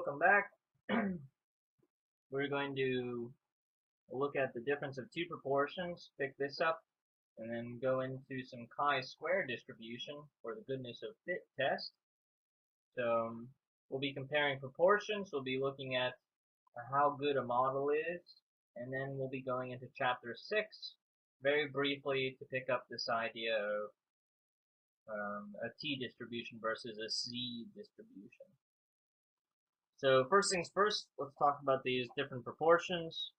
welcome back. We're going to look at the difference of two proportions, pick this up, and then go into some chi-square distribution for the goodness of fit test. So we'll be comparing proportions, we'll be looking at how good a model is, and then we'll be going into chapter 6 very briefly to pick up this idea of a t distribution versus a z distribution. So first things first, let's talk about these different proportions.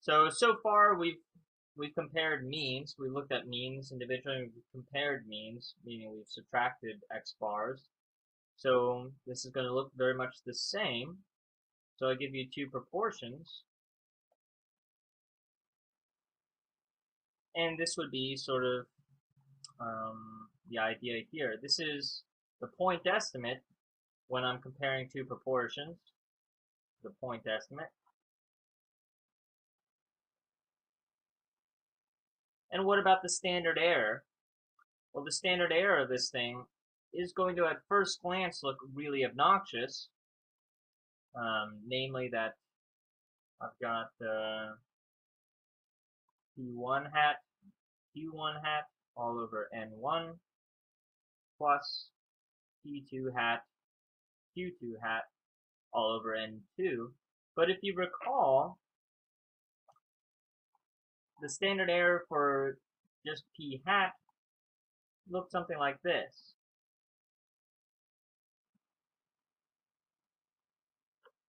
So far we've compared means. We looked at means individually. We've compared means, meaning we've subtracted x bars. So this is going to look very much the same. So I give you two proportions. And this would be sort of the idea here. This is the point estimate when I'm comparing two proportions, the point estimate. And what about the standard error? Well, the standard error of this thing is going to at first glance look really obnoxious, namely that I've got P1 hat, Q1 hat all over N1 plus P2 hat, Q2 hat all over N2. But if you recall, the standard error for just P hat looked something like this.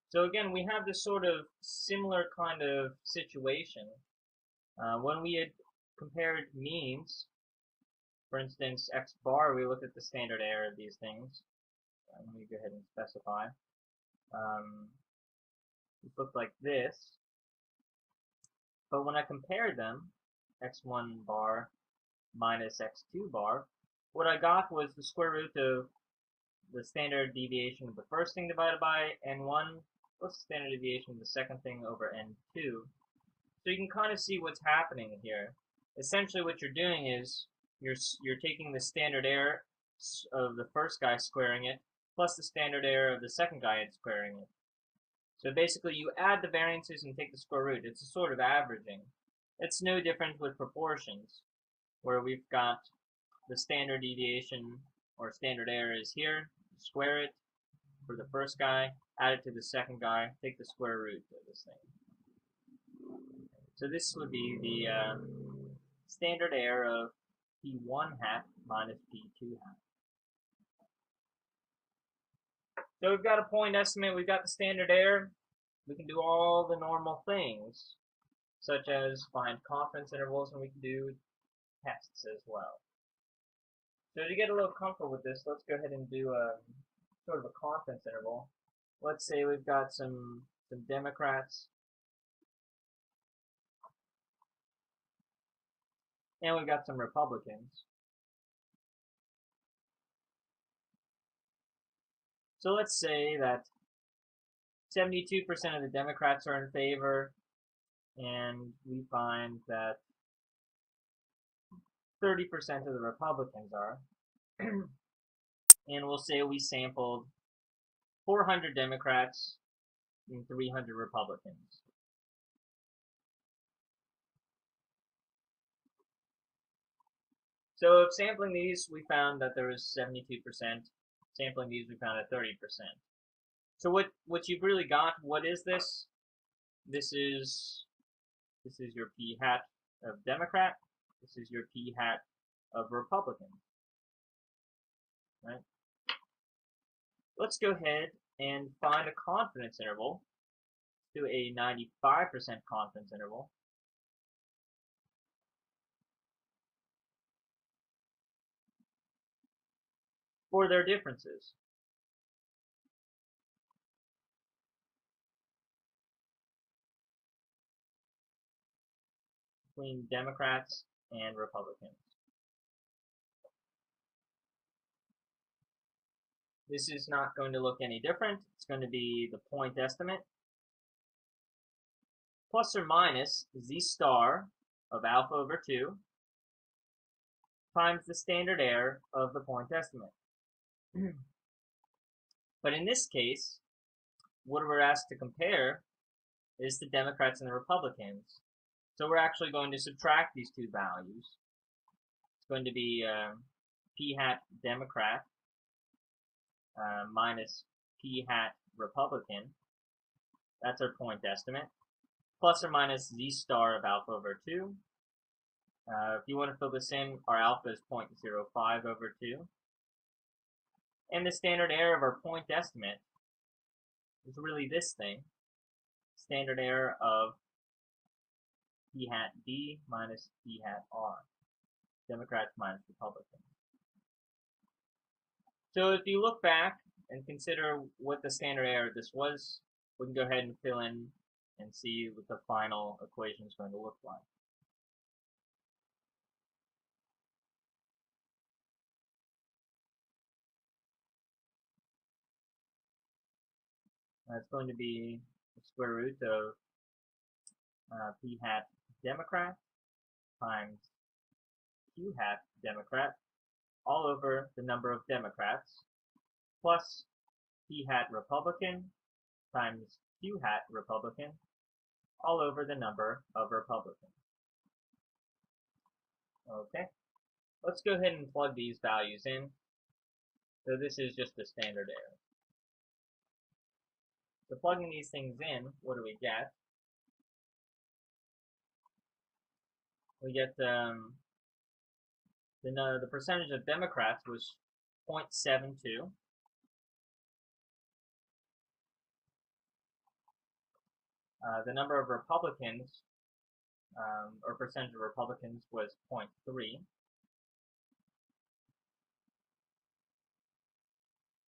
So again, we have this sort of similar kind of situation. When we had compared means, for instance, x bar, we looked at the standard error of these things. Let me go ahead and specify. It looked like this. But when I compared them, x1 bar minus x2 bar, what I got was the square root of the standard deviation of the first thing divided by n1 plus the standard deviation of the second thing over n2. So you can kind of see what's happening here. Essentially what you're doing is you're taking the standard error of the first guy squaring it plus the standard error of the second guy squaring it. So basically you add the variances and take the square root. It's a sort of averaging. It's no different with proportions, where we've got the standard deviation or standard error is here, square it for the first guy, add it to the second guy, take the square root of this thing. So this would be the standard error of P1 hat minus P2 hat. So we've got a point estimate, we've got the standard error. We can do all the normal things, such as find confidence intervals, and we can do tests as well. So to get a little comfortable with this, let's go ahead and do a sort of a confidence interval. Let's say we've got some Democrats, and we've got some Republicans. So let's say that 72% of the Democrats are in favor, and we find that 30% of the Republicans are. And we'll say we sampled 400 Democrats and 300 Republicans. So if sampling these, we found that there was 72%. Sampling these, we found at 30%. So what you've really got, what is this? This is your P hat of Democrat. This is your P hat of Republican. Right? Let's go ahead and find a confidence interval. Do a 95% confidence interval. For their differences. Between Democrats and Republicans. This is not going to look any different. It's going to be the point estimate plus or minus z star of alpha over 2 times the standard error of the point estimate. But in this case, what we're asked to compare is the Democrats and the Republicans. So we're actually going to subtract these two values. It's going to be p hat Democrat minus p hat Republican. That's our point estimate. Plus or minus z star of alpha over 2. If you want to fill this in, our alpha is 0.05 over 2. And the standard error of our point estimate is really this thing. Standard error of p hat D minus p hat R. Democrats minus Republicans. So if you look back and consider what the standard error of this was, we can go ahead and fill in and see what the final equation is going to look like. That's going to be the square root of p hat Democrat times q hat Democrat all over the number of Democrats plus p hat Republican times q hat Republican all over the number of Republicans. Okay, let's go ahead and plug these values in. So this is just a standard error. So plugging these things in, what do we get? We get the percentage of Democrats was 0.72. The number of Republicans, or percentage of Republicans, was 0.3.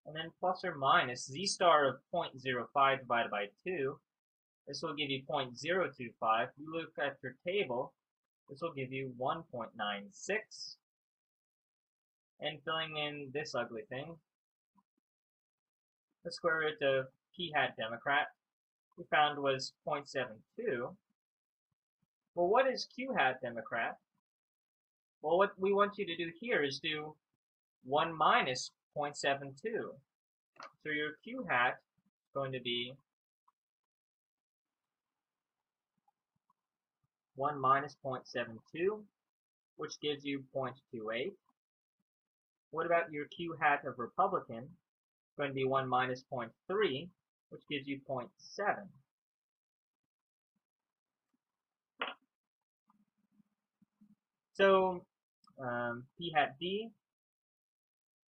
And then plus or minus z star of 0.05 divided by 2. This will give you 0.025. If you look at your table, this will give you 1.96. And filling in this ugly thing, the square root of p hat Democrat we found was 0.72. Well, what is q hat Democrat? Well, what we want you to do here is do 1 minus 0.72. So your q hat is going to be 1 minus 0.72, which gives you 0.28. What about your q hat of Republican? It's going to be 1 minus 0.3, which gives you 0.7. So p hat D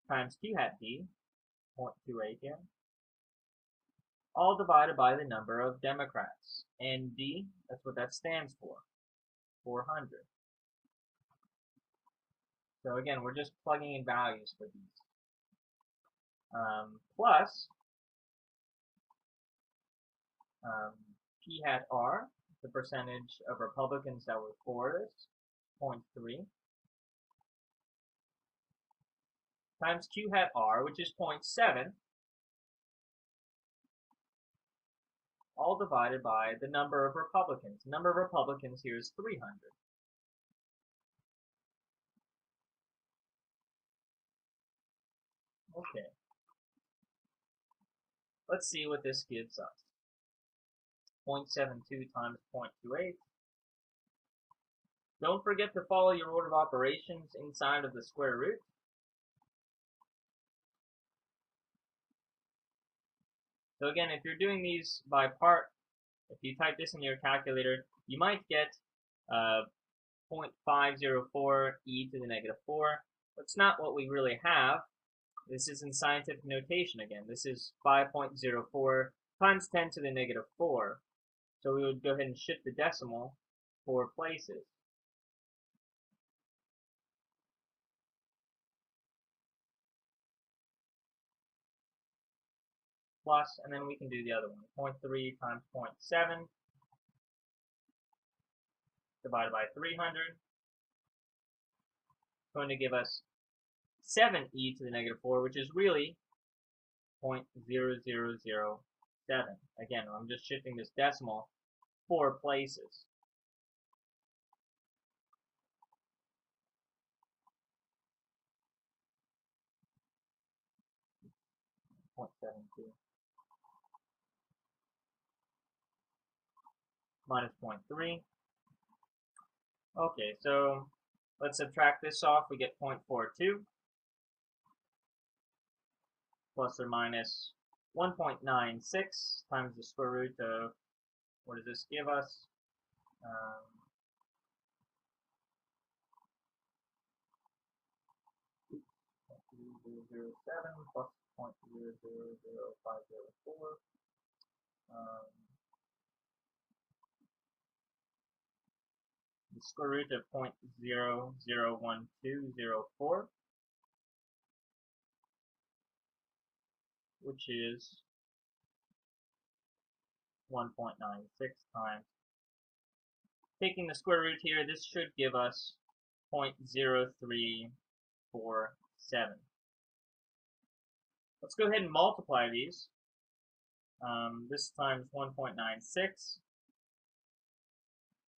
times q hat D, 0.28 again, all divided by the number of Democrats. And D, that's what that stands for, 400. So again, we're just plugging in values for these. Plus p hat R, the percentage of Republicans that were for this, 0.3, times q hat R, which is 0.7, all divided by the number of Republicans. The number of Republicans here is 300. Okay. Let's see what this gives us. 0.72 times 0.28. Don't forget to follow your order of operations inside of the square root. So again, if you're doing these by part, if you type this in your calculator, you might get 0.504 e to the negative 4. That's not what we really have. This is in scientific notation again. This is 5.04 times 10 to the negative 4. So we would go ahead and shift the decimal 4 places. Plus, and then we can do the other one. 0.3 times 0.7 divided by 300. It's going to give us 7 e to the negative 4, which is really 0.0007. Again, I'm just shifting this decimal 4 places. .72. minus 0.3. Okay, so let's subtract this off. We get 0.42 plus or minus 1.96 times the square root of, what does this give us? 0.0007 plus 0.000504. The square root of 0.001204, which is 1.96 times. Taking the square root here, this should give us 0.0347. Let's go ahead and multiply these. This times 1.96,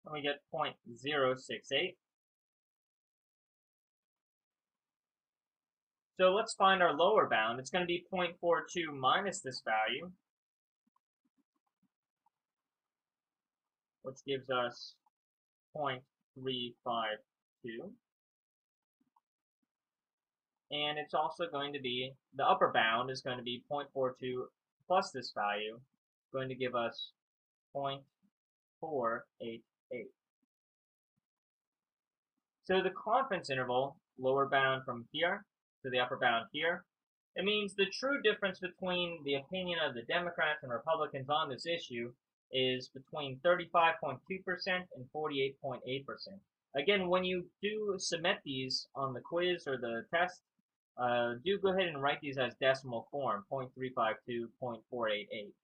and we get 0.068. So let's find our lower bound. It's going to be 0.42 minus this value, which gives us 0.352. And it's also going to be, the upper bound is going to be 0.42 plus this value, going to give us 0.488. So the confidence interval, lower bound from here to the upper bound here, it means the true difference between the opinion of the Democrats and Republicans on this issue is between 35.2% and 48.8%. Again, when you do submit these on the quiz or the test, do go ahead and write these as decimal form, 0.352, 0.488.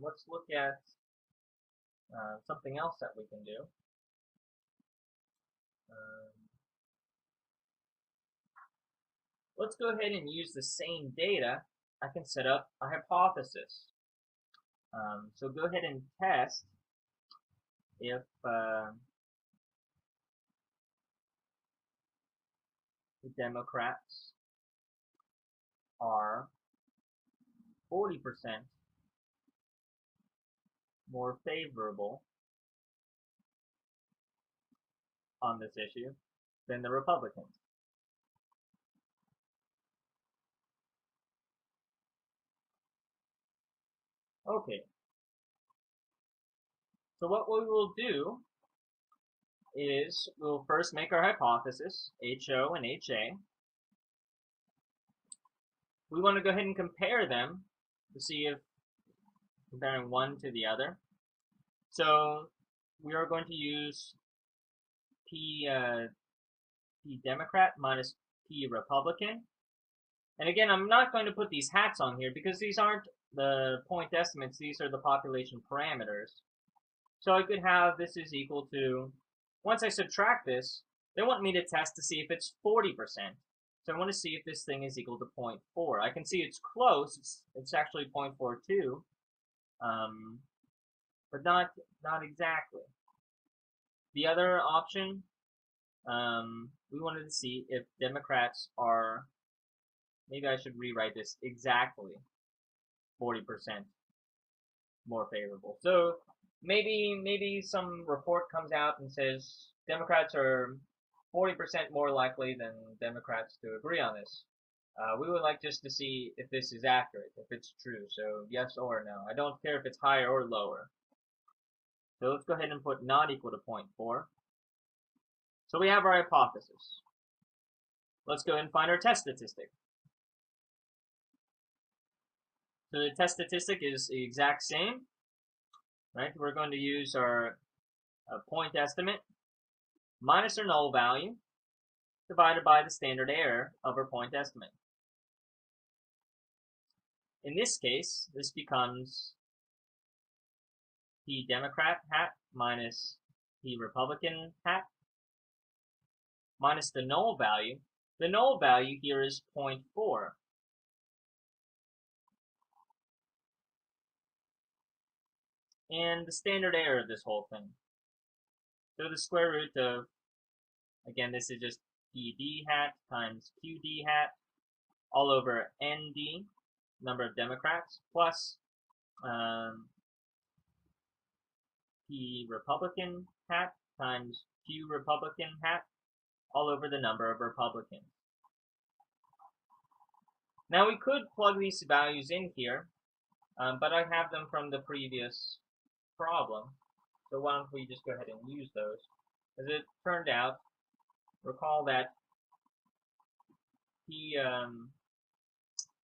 Let's look at something else that we can do. Let's go ahead and use the same data. I can set up a hypothesis. So go ahead and test if the Democrats are 40% more favorable on this issue than the Republicans. Okay. So what we will do is we'll first make our hypothesis, HO and HA. We want to go ahead and compare them to see if comparing one to the other. So we are going to use P Democrat minus P Republican. And again, I'm not going to put these hats on here because these aren't the point estimates, these are the population parameters. So I could have this is equal to, once I subtract this, they want me to test to see if it's 40%. So I want to see if this thing is equal to 0.4. I can see it's close, it's actually 0.42, but not exactly. The other option, we wanted to see if Democrats are, maybe I should rewrite this, exactly 40% more favorable. So maybe some report comes out and says Democrats are 40% more likely than Democrats to agree on this. We would like just to see if this is accurate, if it's true. So yes or no. I don't care if it's higher or lower. So let's go ahead and put not equal to 0.4. So we have our hypothesis. Let's go ahead and find our test statistic. So the test statistic is the exact same, right? We're going to use our point estimate minus our null value divided by the standard error of our point estimate. In this case, this becomes P Democrat hat minus P Republican hat minus the null value. The null value here is 0.4. And the standard error of this whole thing. So the square root of, again, this is just PD hat times QD hat all over ND, number of Democrats, plus P Republican hat times Q Republican hat all over the number of Republicans. Now we could plug these values in here, but I have them from the previous problem. So why don't we just go ahead and use those? As it turned out, recall that P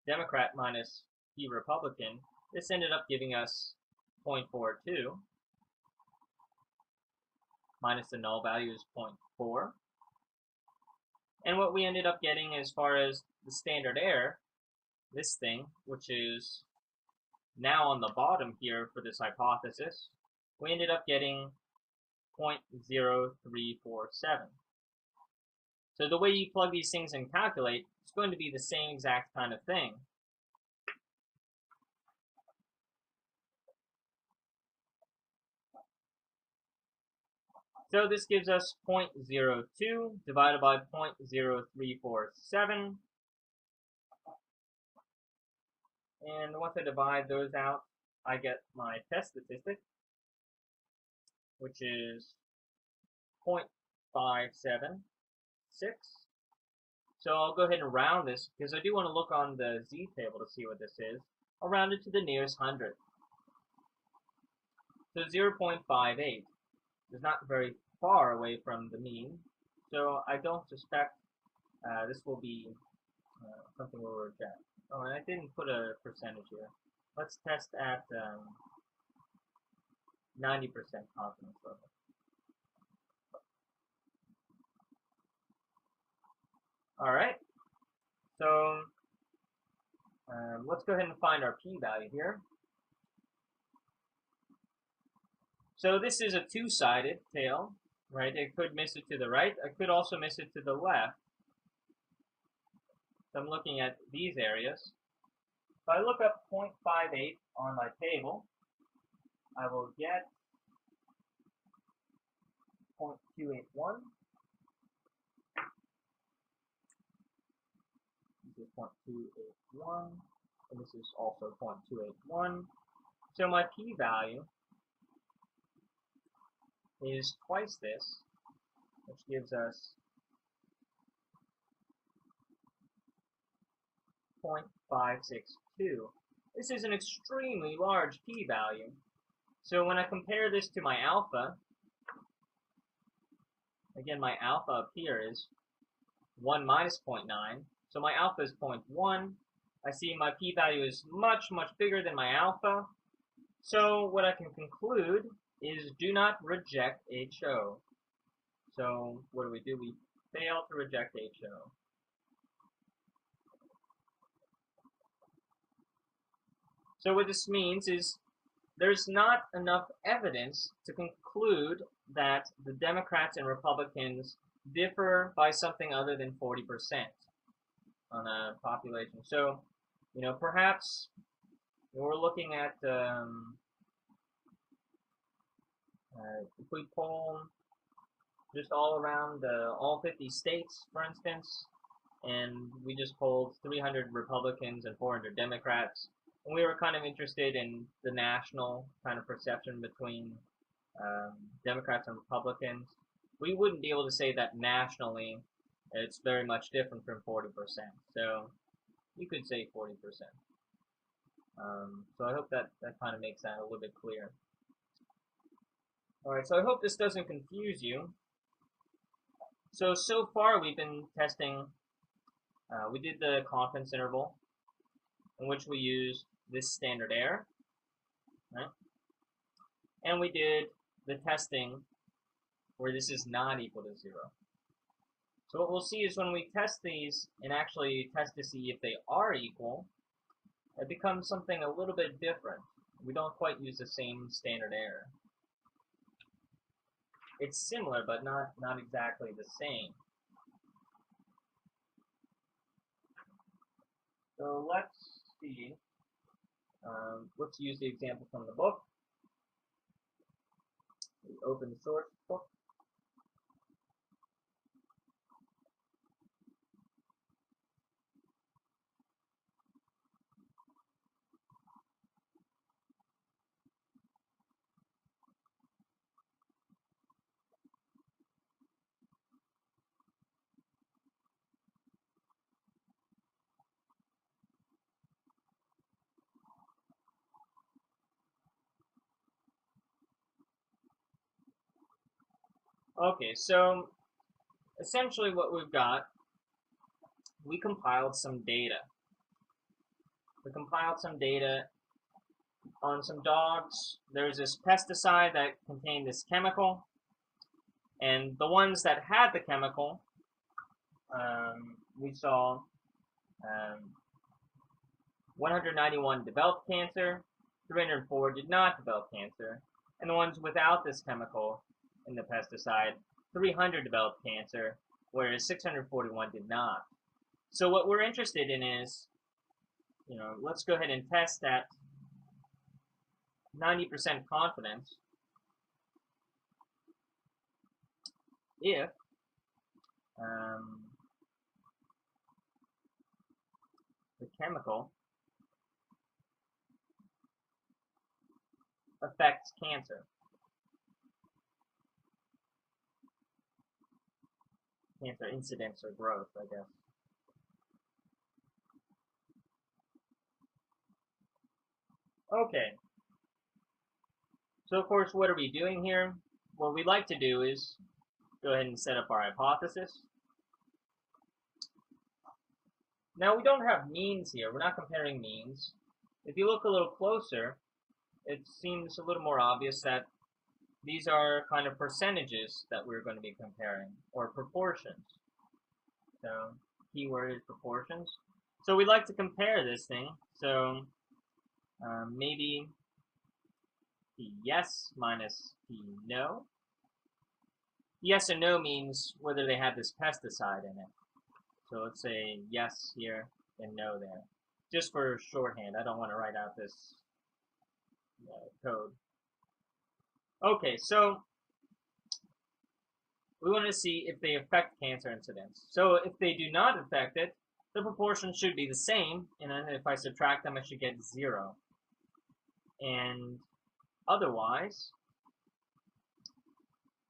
Democrat minus P Republican, this ended up giving us 0.42 minus the null value is 0.4. And what we ended up getting as far as the standard error, this thing, which is now on the bottom here for this hypothesis, we ended up getting 0.0347. So the way you plug these things and calculate, it's going to be the same exact kind of thing. So this gives us 0.02 divided by 0.0347. And once I divide those out, I get my test statistic, which is 0.576. So I'll go ahead and round this, because I do want to look on the z table to see what this is. I'll round it to the nearest hundredth. So 0.58 is not very far away from the mean, so I don't suspect this will be something we'll reject. Oh, and I didn't put a percentage here. Let's test at 90% confidence level. Alright, so let's go ahead and find our p-value here. So this is a two-sided tail, right? I could miss it to the right. I could also miss it to the left. So I'm looking at these areas. If I look up 0.58 on my table, I will get 0.281. This is 0.281, and this is also 0.281. So my p-value is twice this, which gives us 0.562. This is an extremely large p-value. So when I compare this to my alpha, again, my alpha up here is 1 minus 0.9. So my alpha is 0.1. I see my p-value is much, much bigger than my alpha. So what I can conclude is do not reject HO. So what do? We fail to reject HO. So what this means is there's not enough evidence to conclude that the Democrats and Republicans differ by something other than 40% on a population. So, perhaps we're looking at if we poll just all around all 50 states, for instance, and we just polled 300 Republicans and 400 Democrats, and we were kind of interested in the national kind of perception between Democrats and Republicans, we wouldn't be able to say that nationally it's very much different from 40%. So you could say 40%. So I hope that kind of makes that a little bit clear. Alright, so I hope this doesn't confuse you. So far we've been testing, we did the confidence interval, in which we used this standard error, right? And we did the testing where this is not equal to 0. So what we'll see is when we test these and actually test to see if they are equal, it becomes something a little bit different. We don't quite use the same standard error. It's similar, but not exactly the same. So let's see. Let's use the example from the book. We open the source book. Okay, so essentially what we've got, we compiled some data. We compiled some data on some dogs. There's this pesticide that contained this chemical, and the ones that had the chemical, we saw 191 developed cancer, 304 did not develop cancer, and the ones without this chemical in the pesticide, 300 developed cancer, whereas 641 did not. So what we're interested in is, let's go ahead and test that 90% confidence if the chemical affects cancer incidence or growth, I guess. Okay. So of course, what are we doing here? What we'd like to do is go ahead and set up our hypothesis. Now we don't have means here. We're not comparing means. If you look a little closer, it seems a little more obvious that these are kind of percentages that we're going to be comparing, or proportions. So keyword is proportions. So we'd like to compare this thing. So maybe the yes minus the no. Yes and no means whether they have this pesticide in it. So let's say yes here and no there. Just for shorthand, I don't want to write out this code. Okay, so we want to see if they affect cancer incidence. So if they do not affect it, the proportion should be the same, and then if I subtract them, I should get 0. And otherwise,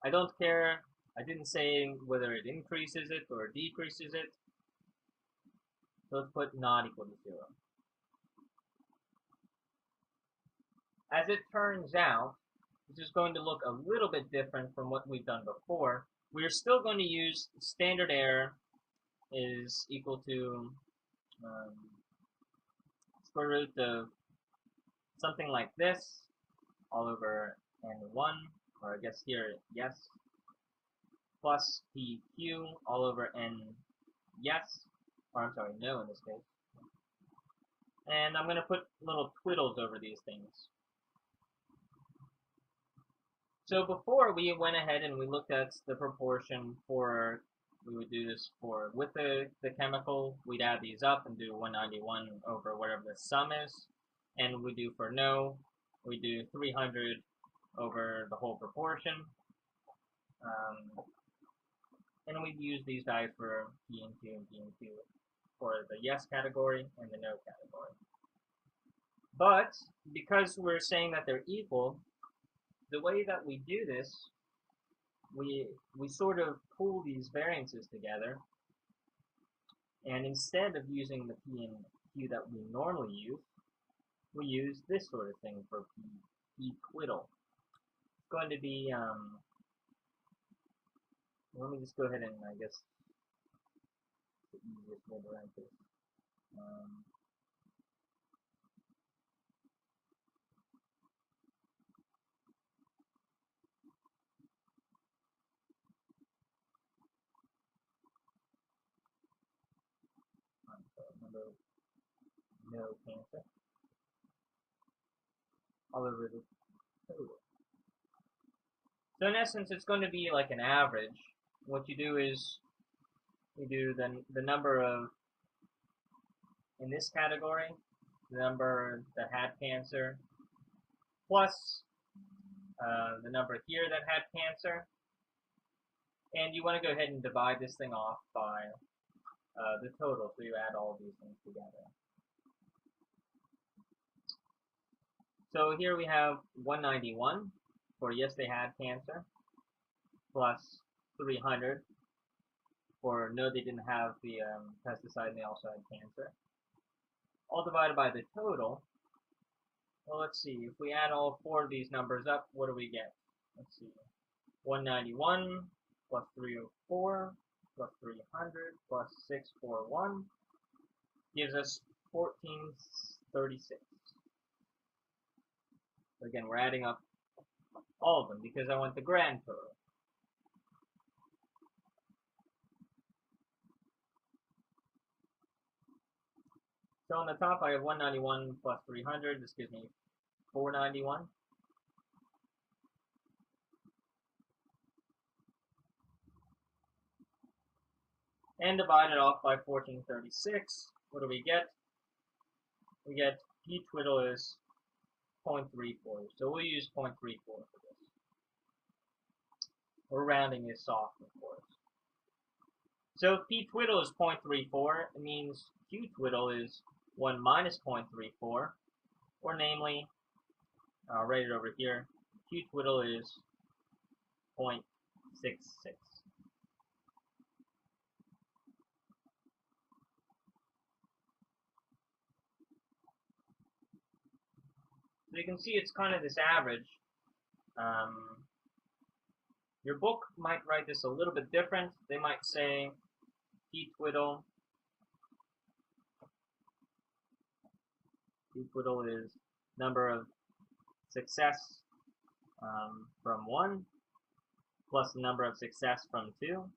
I don't care. I didn't say whether it increases it or decreases it. So let's put not equal to 0. As it turns out, this is going to look a little bit different from what we've done before. We're still going to use standard error is equal to square root of something like this, all over n1, or I guess here, yes, plus pq all over n yes, or I'm sorry, no in this case. And I'm going to put little twiddles over these things. So before we went ahead and we looked at the proportion for, we would do this for, with the chemical, we'd add these up and do 191 over whatever the sum is. And we do for no, we do 300 over the whole proportion. And we'd use these guys for P and Q and P and Q for the yes category and the no category. But because we're saying that they're equal, the way that we do this, we sort of pool these variances together, and instead of using the P and Q that we normally use, we use this sort of thing for P twiddle. It's going to be, let me just go ahead and, I guess, the easiest way to write this. Number no cancer all over the total. So in essence, it's going to be like an average. What you do is you do the number of, in this category, the number that had cancer, plus the number here that had cancer, and you want to go ahead and divide this thing off by the total, so you add all these things together. So here we have 191 for yes, they had cancer, plus 300 for no, they didn't have the pesticide and they also had cancer. All divided by the total. Well, let's see. If we add all 4 of these numbers up, what do we get? Let's see. 191 plus 304 plus 300 plus 641 gives us 1436. So again, we're adding up all of them because I want the grand total. So on the top I have 191 plus 300. This gives me 491. And divide it off by 1436. What do we get? We get p twiddle is 0.34. So we'll use 0.34 for this. We're rounding this off, of course. So if p twiddle is 0.34, it means q twiddle is 1 minus 0.34, or namely, I'll write it over here, q twiddle is 0.66. So you can see it's kind of this average. Your book might write this a little bit different. They might say p twiddle is number of success from 1 plus the number of success from 2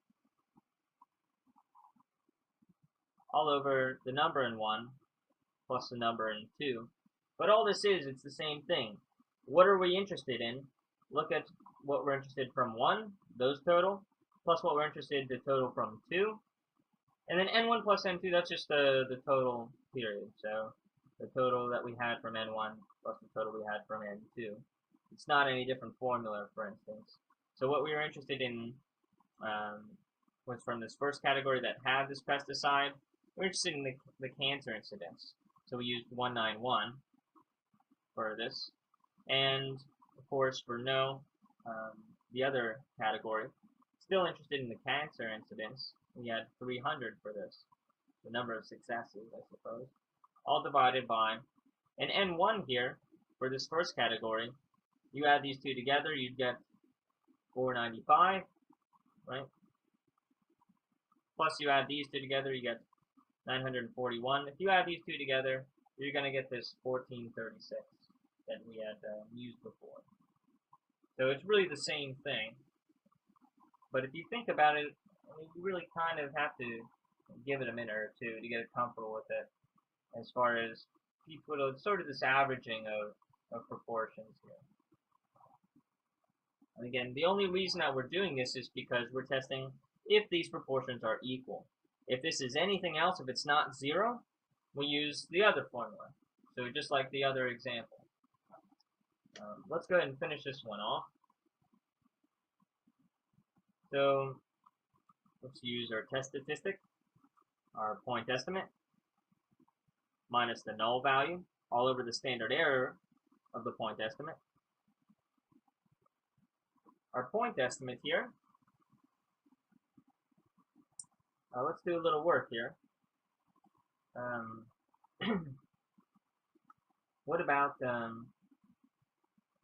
all over the number in 1 plus the number in 2. But all this is, it's the same thing. What are we interested in? Look at what we're interested from 1, those total, plus what we're interested, the total from 2. And then n1 plus n2, that's just the total period. So the total that we had from n1 plus the total we had from n2. It's not any different formula, for instance. So what we were interested in was from this first category that had this pesticide. We're interested in the cancer incidence. So we used 191 for this. And, of course, for no, the other category, still interested in the cancer incidence, we had 300 for this. The number of successes, I suppose. All divided by, and n1 here, for this first category, you add these two together, you'd get 495, right? Plus you add these two together, you get 941. If you add these two together, you're going to get this 1436 that we had used before. So it's really the same thing. But if you think about it, I mean, you really kind of have to give it a minute or two to get comfortable with it. As far as people, it's sort of this averaging of proportions here. And again, the only reason that we're doing this is because we're testing if these proportions are equal. If this is anything else, if it's not 0, we use the other formula. So just like the other example. Let's go ahead and finish this one off. So let's use our test statistic, our point estimate, minus the null value, all over the standard error of the point estimate. Our point estimate here, let's do a little work here. What about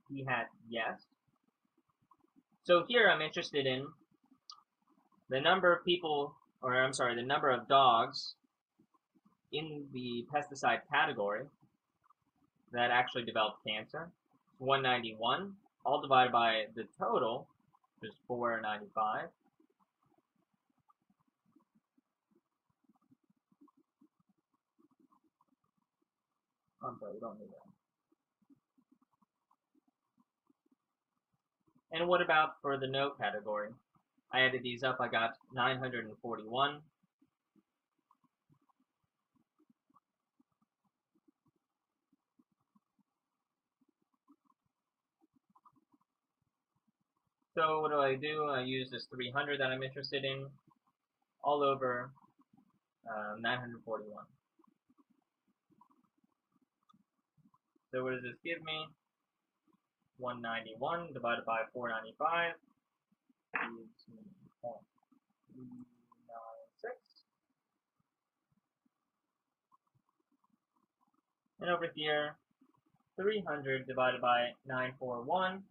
p hat yes? So here I'm interested in the number of people, or I'm sorry, the number of dogs in the pesticide category that actually developed cancer. 191, all divided by the total, which is 495. I'm sorry, we don't need that. And what about for the no category? I added these up, I got 941. So what do? I use this 300 that I'm interested in all over 941. So what does this give me? 191 divided by 495 gives me 0.396. And over here, 300 divided by 941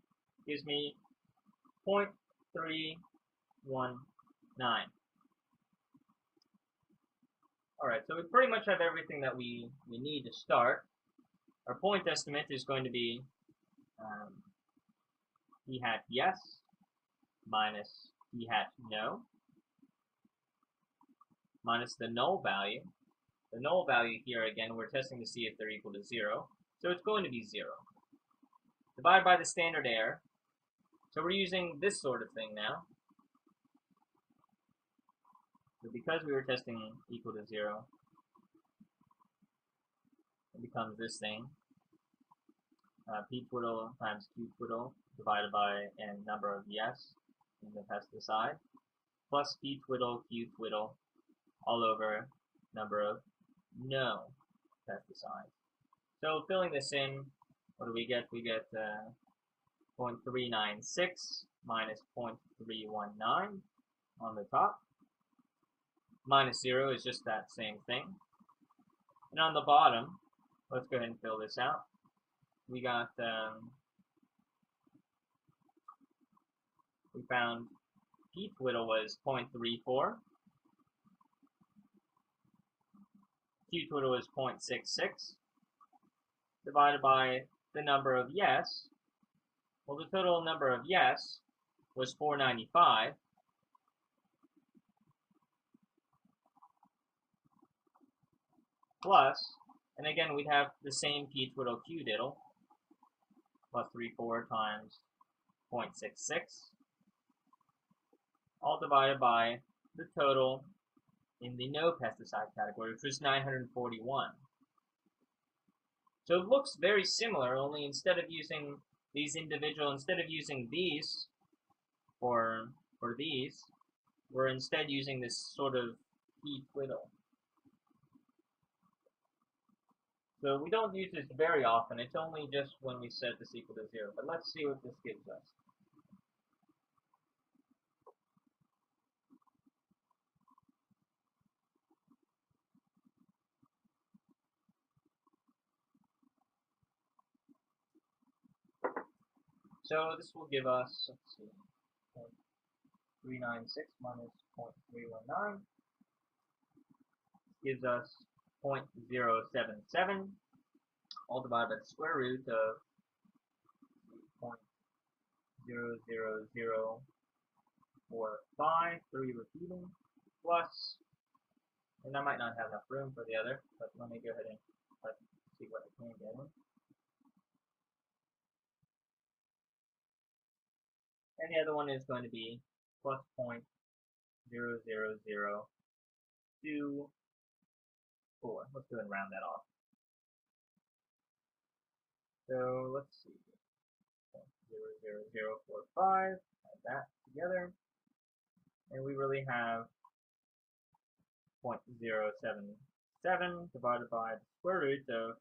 gives me 0.319. Alright, so we pretty much have everything that we need to start. Our point estimate is going to be p hat yes minus p hat no minus the null value. The null value here, again, we're testing to see if they're equal to 0. So it's going to be 0. Divided by the standard error. So we're using this sort of thing now. So because we were testing equal to 0, it becomes this thing. P twiddle times Q twiddle divided by n number of yes in the pesticide, plus P twiddle Q twiddle all over number of no pesticides. So filling this in, what do we get? We get 0.396 minus 0.319 on the top. Minus 0 is just that same thing. And on the bottom, let's go ahead and fill this out. We got, we found P twiddle was 0.34. Q twiddle was 0.66 divided by the number of yes. Well, the total number of yes was 495. Plus, and again, we'd have the same P twiddle Q diddle, plus 34 times 0.66, all divided by the total in the no pesticide category, which was 941. So it looks very similar, only instead of using these instead of using these for these, we're instead using this sort of P twiddle. So we don't use this very often, it's only just when we set this equal to 0. But let's see what this gives us. So this will give us, let's see, 0.396 minus 0.319 gives us 0.077, all divided by the square root of 0.00045, 3 repeating, plus, and I might not have enough room for the other, but let me go ahead and see what I can get in. And the other one is going to be plus 0.00024. Let's go ahead and round that off. So let's see. 0.00045. Add that together. And we really have 0.077 divided by the square root of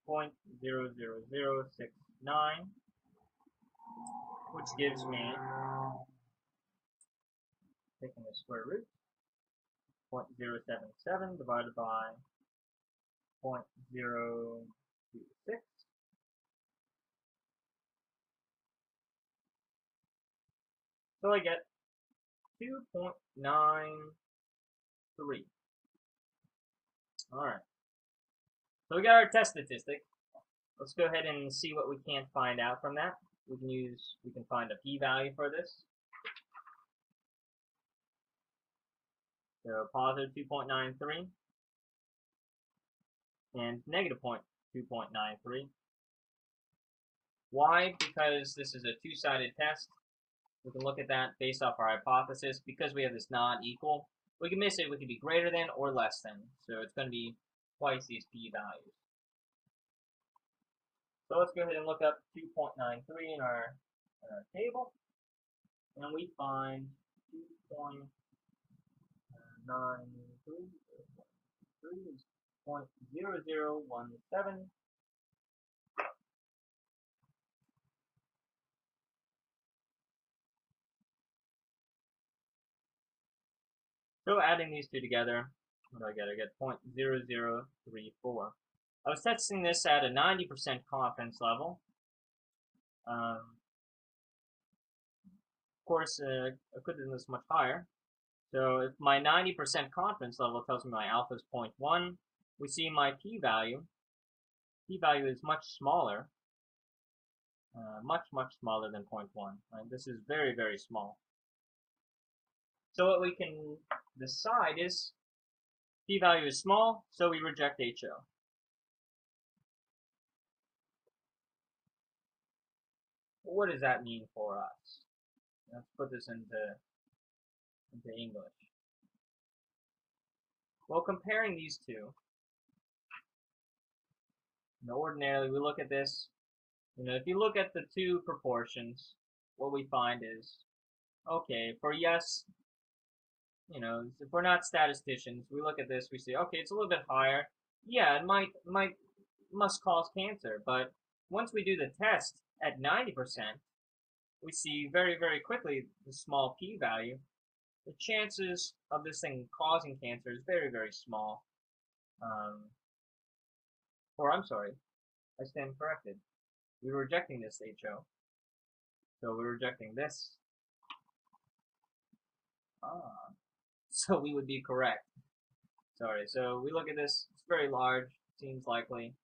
0.00069. Which gives me, taking the square root, 0.077 divided by 0.026. So I get 2.93. Alright. So we got our test statistic. Let's go ahead and see what we can't find out from that. We can find a p-value for this. So positive 2.93 and negative 2.93. Why? Because this is a two-sided test. We can look at that based off our hypothesis. Because we have this not equal, we can miss it. We can be greater than or less than. So it's going to be twice these p-values. So let's go ahead and look up 2.93 in our table, and we find 2.93 is 0.0017. So adding these two together, what do I get? I get 0.0034. I was testing this at a 90% confidence level. Of course, I could have done this much higher. So if my 90% confidence level tells me my alpha is 0.1, we see my p-value. P-value is much smaller, much smaller than 0.1. Right? This is very, very small. So what we can decide is p-value is small, so we reject HO. What does that mean for us? Let's put this into English. Well, comparing these two, ordinarily we look at this, if you look at the two proportions, what we find is, okay, for yes, if we're not statisticians, we look at this, we say, okay, it's a little bit higher. Yeah, it must cause cancer, but once we do the test at 90%, we see very, very quickly the small p-value. The chances of this thing causing cancer is very, very small. I'm sorry, I stand corrected. We were rejecting this HO. So we're rejecting this. So we would be correct. Sorry, so we look at this, it's very large, seems likely.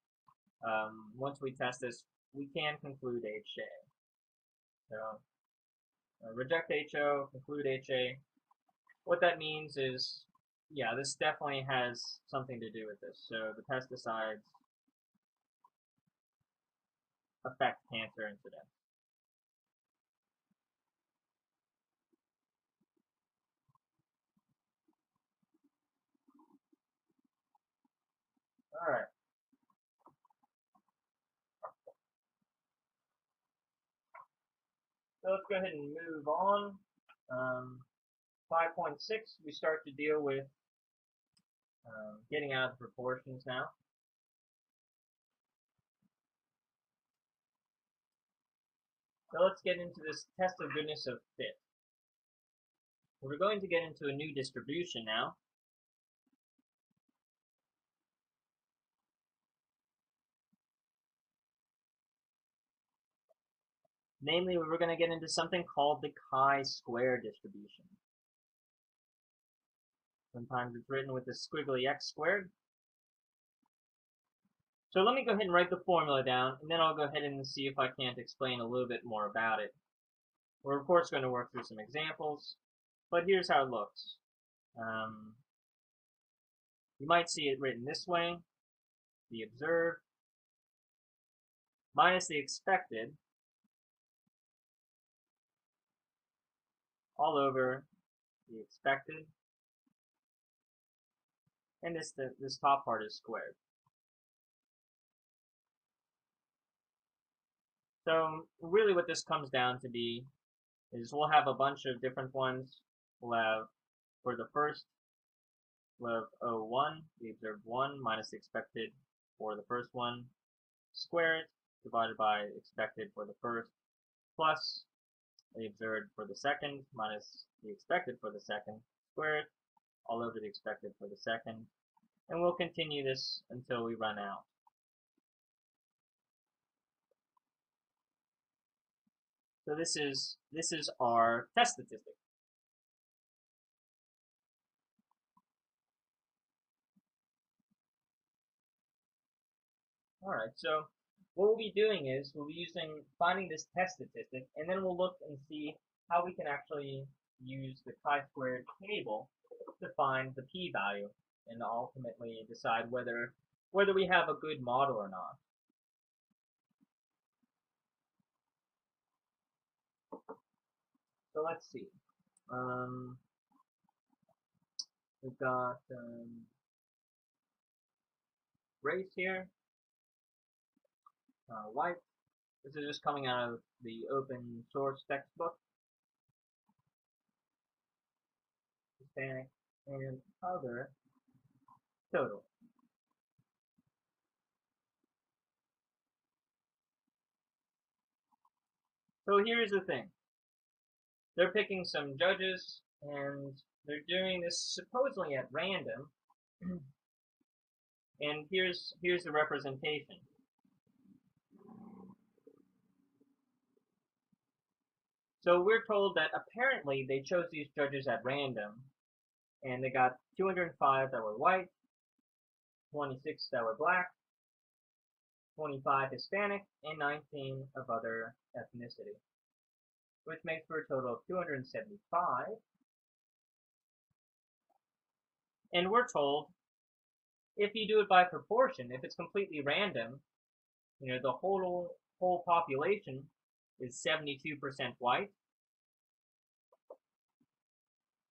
Once we test this, we can conclude HA. So, reject HO, conclude HA. What that means is, yeah, this definitely has something to do with this. So the pesticides affect cancer incidence. All right. So let's go ahead and move on. 5.6, we start to deal with getting out of the proportions now. So let's get into this test of goodness of fit. We're going to get into a new distribution now. Namely, we're going to get into something called the chi-square distribution. Sometimes it's written with the squiggly x squared. So let me go ahead and write the formula down, and then I'll go ahead and see if I can't explain a little bit more about it. We're of course going to work through some examples, but here's how it looks. You might see it written this way: the observed minus the expected all over the expected, and this top part is squared. So really what this comes down to be is we'll have a bunch of different ones. We'll have, for the first, we'll have O1, the observed 1, minus the expected for the first one, squared, divided by expected for the first, plus the observed for the second, minus the expected for the second, squared, all over the expected for the second. And we'll continue this until we run out. So this is our test statistic. Alright, so what we'll be doing is we'll be finding this test statistic, and then we'll look and see how we can actually use the chi-squared table to find the p-value and ultimately decide whether we have a good model or not. So let's see. We've got race here, white. This is just coming out of the open source textbook. Hispanic and other total. So here's the thing. They're picking some judges, and they're doing this supposedly at random. And here's the representation. So we're told that apparently they chose these judges at random, and they got 205 that were white, 26 that were black, 25 Hispanic, and 19 of other ethnicity, which makes for a total of 275. And we're told if you do it by proportion, if it's completely random, the whole population is 72% white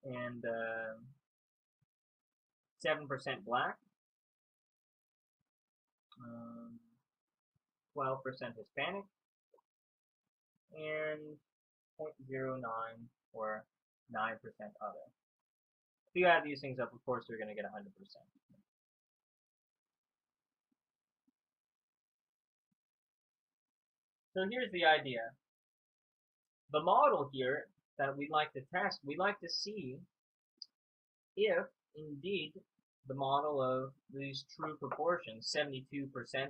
and 7% black, 12% Hispanic, and 0.09 or 9% other. If you add these things up, of course, you're going to get 100%. So here's the idea. The model here that we'd like to test, we'd like to see if, indeed, the model of these true proportions, 72%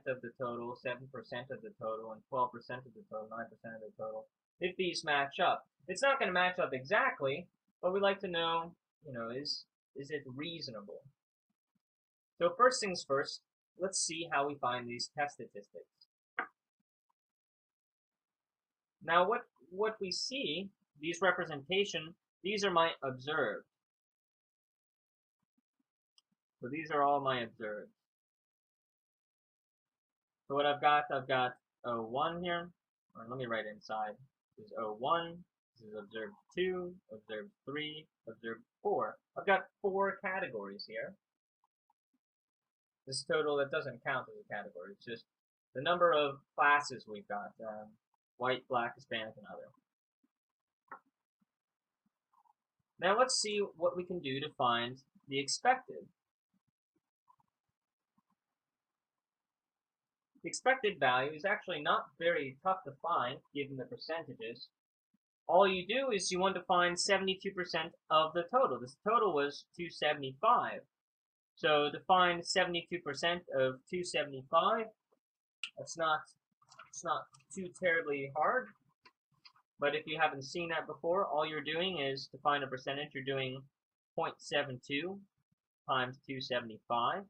of the total, 7% of the total, and 12% of the total, 9% of the total, if these match up. It's not going to match up exactly, but we'd like to know, is it reasonable? So first things first, let's see how we find these test statistics. Now what we see, these representation, these are my observed. So these are all my observed. So what I've got 01 here, or let me write it inside. This is 01, this is observed 2, observed 3, observed 4. I've got 4 categories here. This total, that doesn't count as a category, it's just the number of classes we've got, white, black, Hispanic, and other. Now let's see what we can do to find the expected. The expected value is actually not very tough to find, given the percentages. All you do is you want to find 72% of the total. This total was 275. So to find 72% of 275, it's not too terribly hard. But if you haven't seen that before, all you're doing is to find a percentage, you're doing 0.72 times 275.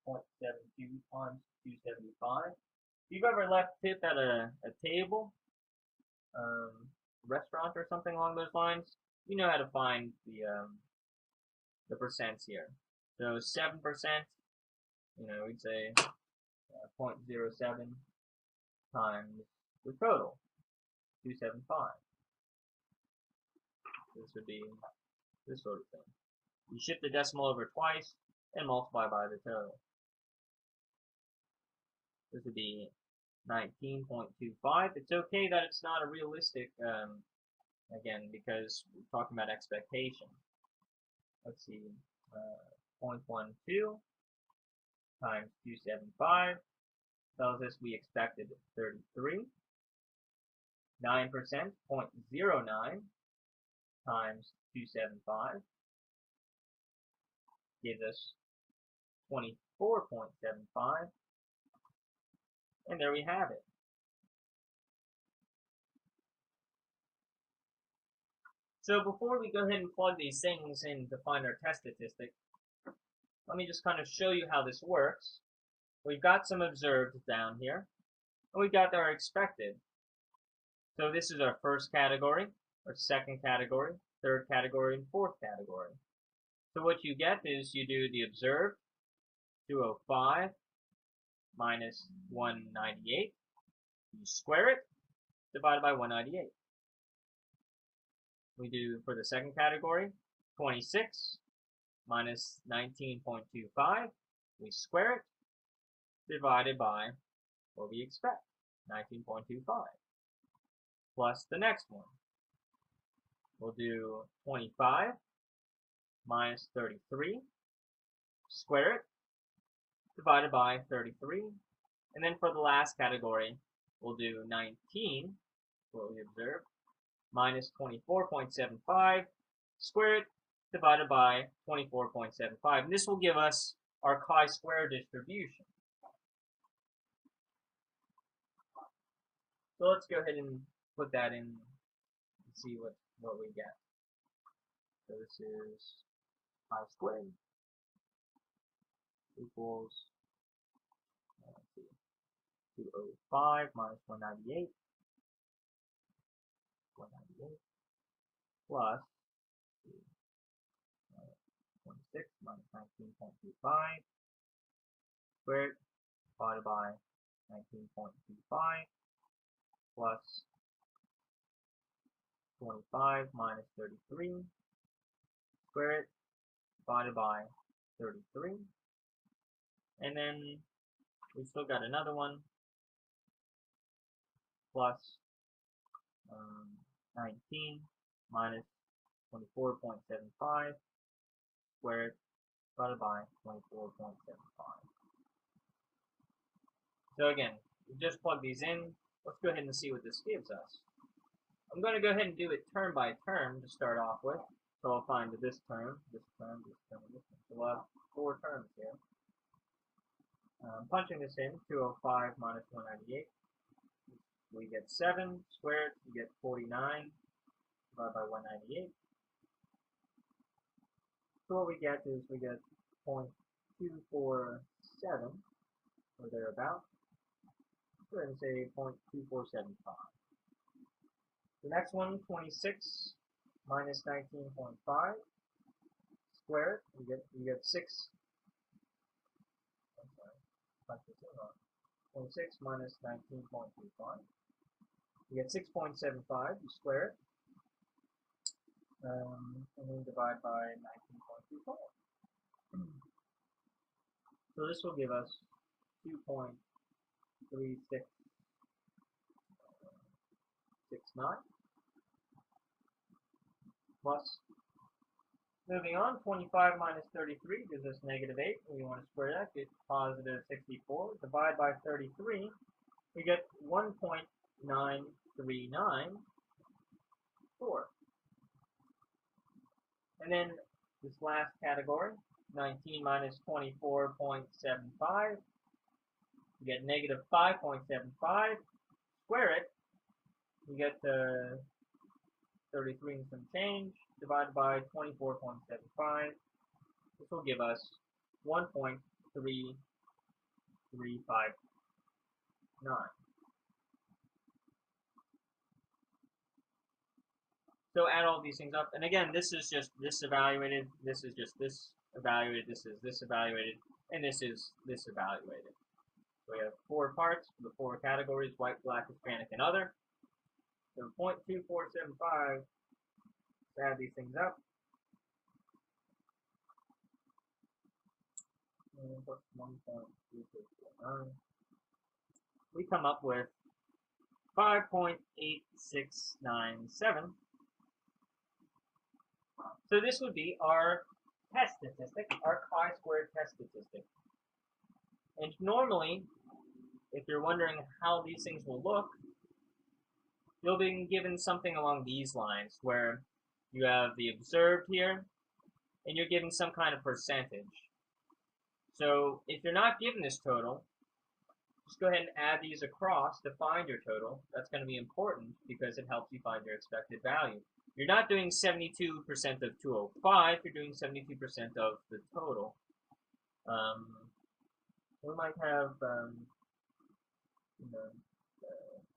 0.72 times 275. If you've ever left tip at a table, restaurant or something along those lines, you know how to find the percents here. So 7%, we'd say 0.07 times the total, 275. This would be this sort of thing. You shift the decimal over twice and multiply by the total. This would be 19.25. It's okay that it's not a realistic, again, because we're talking about expectation. Let's see, 0.12 times 275 tells us we expected 33. 9%, 0.09 times 275 gives us 24.75. And there we have it. So before we go ahead and plug these things in to find our test statistic, let me just kind of show you how this works. We've got some observed down here, and we've got our expected. So this is our first category, our second category, third category, and fourth category. So what you get is you do the observed, 205 minus 198. You square it, divided by 198. We do, for the second category, 26 minus 19.25. We square it, divided by what we expect, 19.25. Plus the next one. We'll do 25 minus 33, square it, divided by 33. And then for the last category, we'll do 19, what we observed, minus 24.75, square it, divided by 24.75. And this will give us our chi-square distribution. So let's go ahead and put that in and see what we get. So this is pi squared equals, let's see, 205 minus 198 plus 26 minus 19.25 squared divided by 19.25 plus 25 minus 33 squared divided by 33. And then we still got another one plus 19 minus 24.75 squared divided by 24.75. So again, we just plug these in. Let's go ahead and see what this gives us. I'm going to go ahead and do it term by term to start off with. So I'll find this term, this term, this term, this term. So we'll have 4 terms here. Punching this in, 205 minus 198. We get 7 squared, we get 49 divided by 198. So what we get is we get 0.247 or thereabouts. Let's go ahead and say 0.2475. The next one, 26 minus 19.5 squared, we get 6. I'm sorry, punch this in wrong. 26 minus 19.25. You get 6.75. You square it, and then divide by 19.25. So this will give us 2.3669 plus. Moving on, 25 minus 33 gives us negative 8. We want to square that, get positive 64. Divide by 33, we get 1.9394. And then this last category, 19 minus 24.75, we get negative 5.75. Square it, we get 33 and some change, divided by 24.75. This will give us 1.3359. So add all these things up, and again, this is just this evaluated, this is just this evaluated, this is this evaluated, and this is this evaluated. So we have 4 parts for the 4 categories: white, black, Hispanic, and other. So 0.2475. Add these things up. And plus 1.3649. We come up with 5.8697. So this would be our test statistic, our chi-squared test statistic. And normally, if you're wondering how these things will look, you'll be given something along these lines, where you have the observed here, and you're given some kind of percentage. So if you're not given this total, just go ahead and add these across to find your total. That's going to be important because it helps you find your expected value. You're not doing 72% of 205, you're doing 72% of the total. We might have,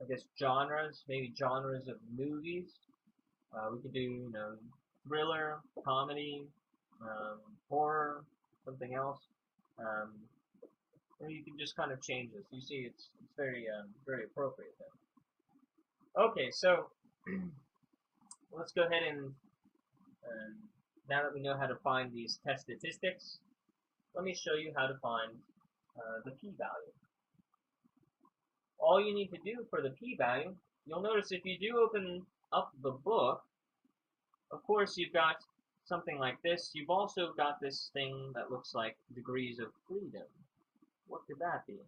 I guess genres, maybe genres of movies. We could do, thriller, comedy, horror, something else. Or you can just kind of change this. You see, it's very very appropriate then. Okay, so let's go ahead and now that we know how to find these test statistics, let me show you how to find the p-value. All you need to do for the p-value, you'll notice if you do open up the book, of course you've got something like this. You've also got this thing that looks like degrees of freedom. What could that be?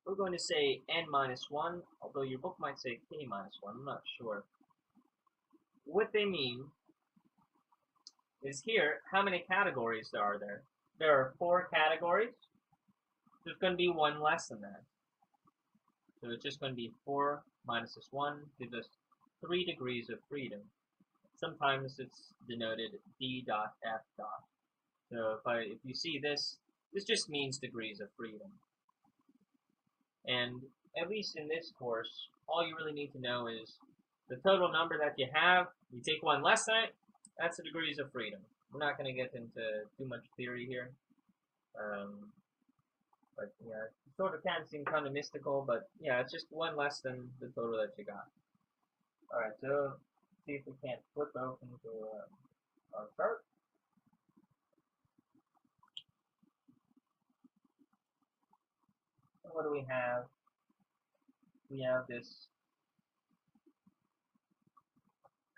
We're going to say n-1, although your book might say k-1, I'm not sure. What they mean is here, how many categories are there? There are 4 categories. So it's going to be 1 less than that. So it's just going to be 4 minus this 1 gives us 3 degrees of freedom. Sometimes it's denoted d dot f dot. So if you see this, this just means degrees of freedom. And at least in this course, all you really need to know is the total number that you have, you take 1 less than it, that's the degrees of freedom. We're not going to get into too much theory here. But yeah, it sort of can seem kind of mystical, but yeah, it's just 1 less than the total that you got. Alright, so see if we can't flip open to our chart. And what do we have? We have this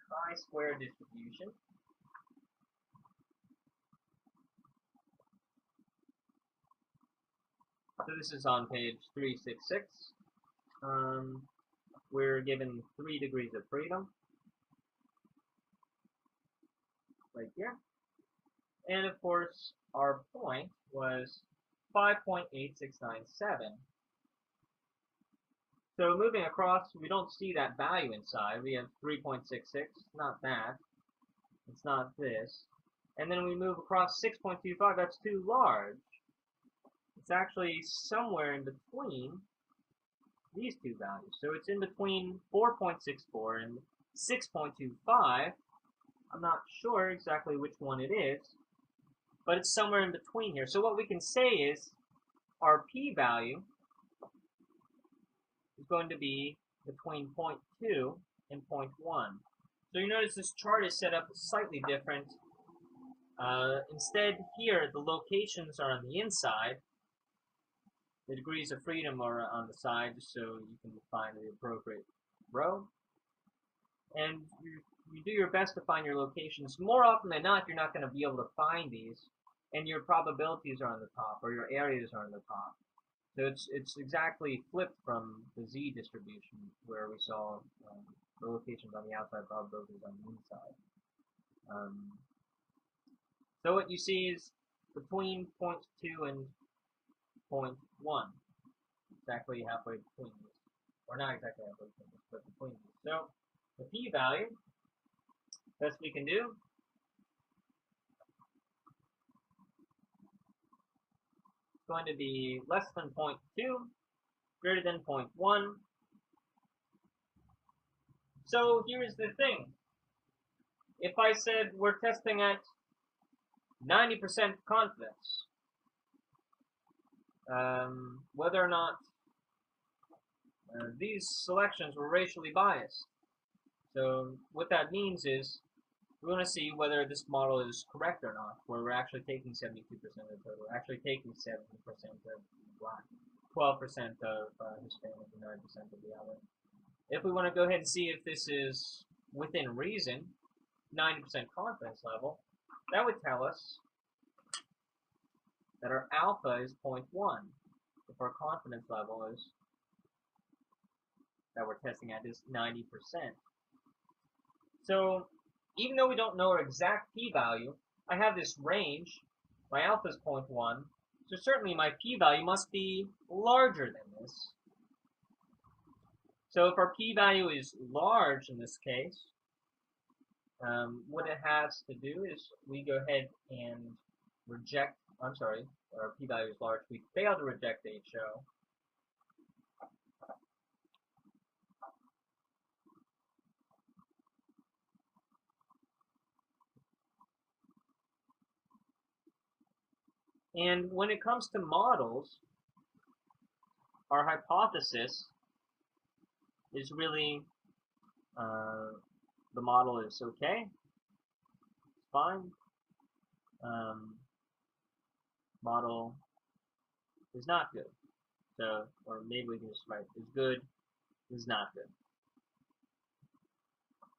chi-square distribution. So this is on page 366. We're given 3 degrees of freedom, right here. And of course, our point was 5.8697. So moving across, we don't see that value inside. We have 3.66, not that. It's not this. And then we move across 6.25, that's too large. It's actually somewhere in between these two values. So it's in between 4.64 and 6.25. I'm not sure exactly which one it is, but it's somewhere in between here. So what we can say is our p-value is going to be between 0.2 and 0.1. So you notice this chart is set up slightly different. Instead, here, the locations are on the inside. The degrees of freedom are on the side, so you can find the appropriate row. And you do your best to find your locations. More often than not, you're not going to be able to find these, and your probabilities are on the top, or your areas are on the top. So it's exactly flipped from the z distribution, where we saw the locations on the outside, probabilities on the inside. So what you see is between 0.2 and 0.1, exactly halfway between these, or not exactly halfway between these, but between these. So the p-value, best we can do, is going to be less than 0.2, greater than 0.1. So here's the thing. If I said we're testing at 90% confidence, whether or not these selections were racially biased. So what that means is we want to see whether this model is correct or not, where we're actually taking 72% of the total, actually taking 70% of black, 12% of Hispanic, and 9% of the other. If we want to go ahead and see if this is within reason, 90% confidence level, that would tell us that our alpha is 0.1, if our confidence level is that we're testing at is 90%. So even though we don't know our exact p-value, I have this range. My alpha is 0.1, so certainly my p-value must be larger than this. So if our p-value is large in this case, what it has to do is we go ahead and reject, our p-value is large, we fail to reject HO. And when it comes to models, our hypothesis is really the model is okay, it's fine. Model is not good. So, or maybe we can just write is good, is not good.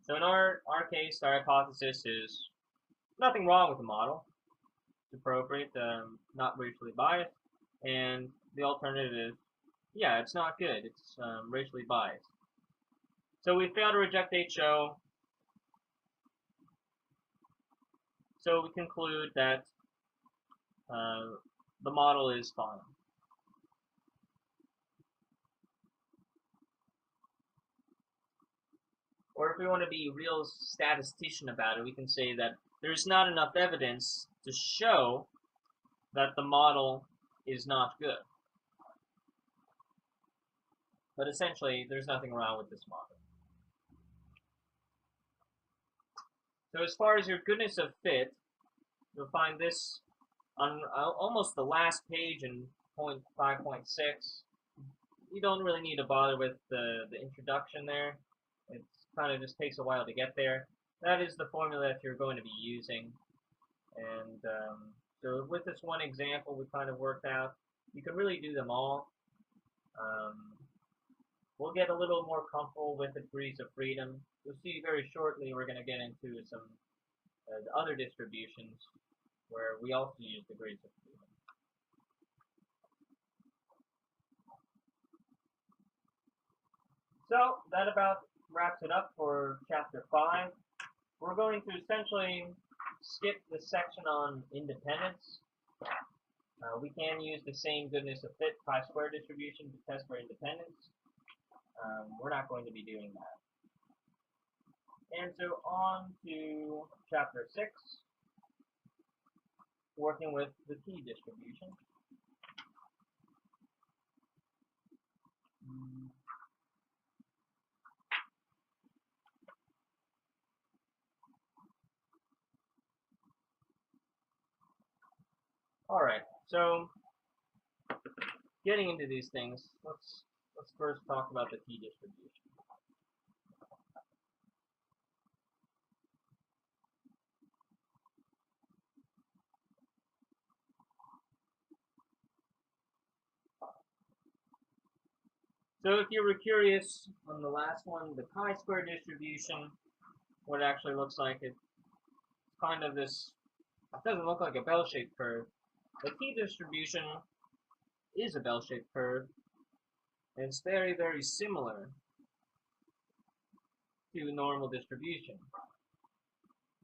So in our case, our hypothesis is nothing wrong with the model. It's appropriate, not racially biased. And the alternative, yeah, it's not good. It's racially biased. So we fail to reject HO. So we conclude that the model is fine. Or if we want to be real statistician about it, we can say that there's not enough evidence to show that the model is not good. But essentially, there's nothing wrong with this model. So as far as your goodness of fit, you'll find this on almost the last page in point 5.6. You don't really need to bother with the introduction there. It kind of just takes a while to get there. That is the formula that you're going to be using. And so with this one example we kind of worked out, you can really do them all. We'll get a little more comfortable with the degrees of freedom. You'll see very shortly we're going to get into some other distributions where we also use degrees of freedom. So that about wraps it up for chapter 5. We're going to essentially skip the section on independence. We can use the same goodness of fit chi-square distribution to test for independence. We're not going to be doing that. And so on to chapter 6, working with the t-distribution. Alright, so getting into these things, let's first talk about the t-distribution. So if you were curious on the last one, the chi-square distribution, what it actually looks like, it's kind of this, it doesn't look like a bell-shaped curve. The t-distribution is a bell-shaped curve, and it's very, very similar to normal distribution.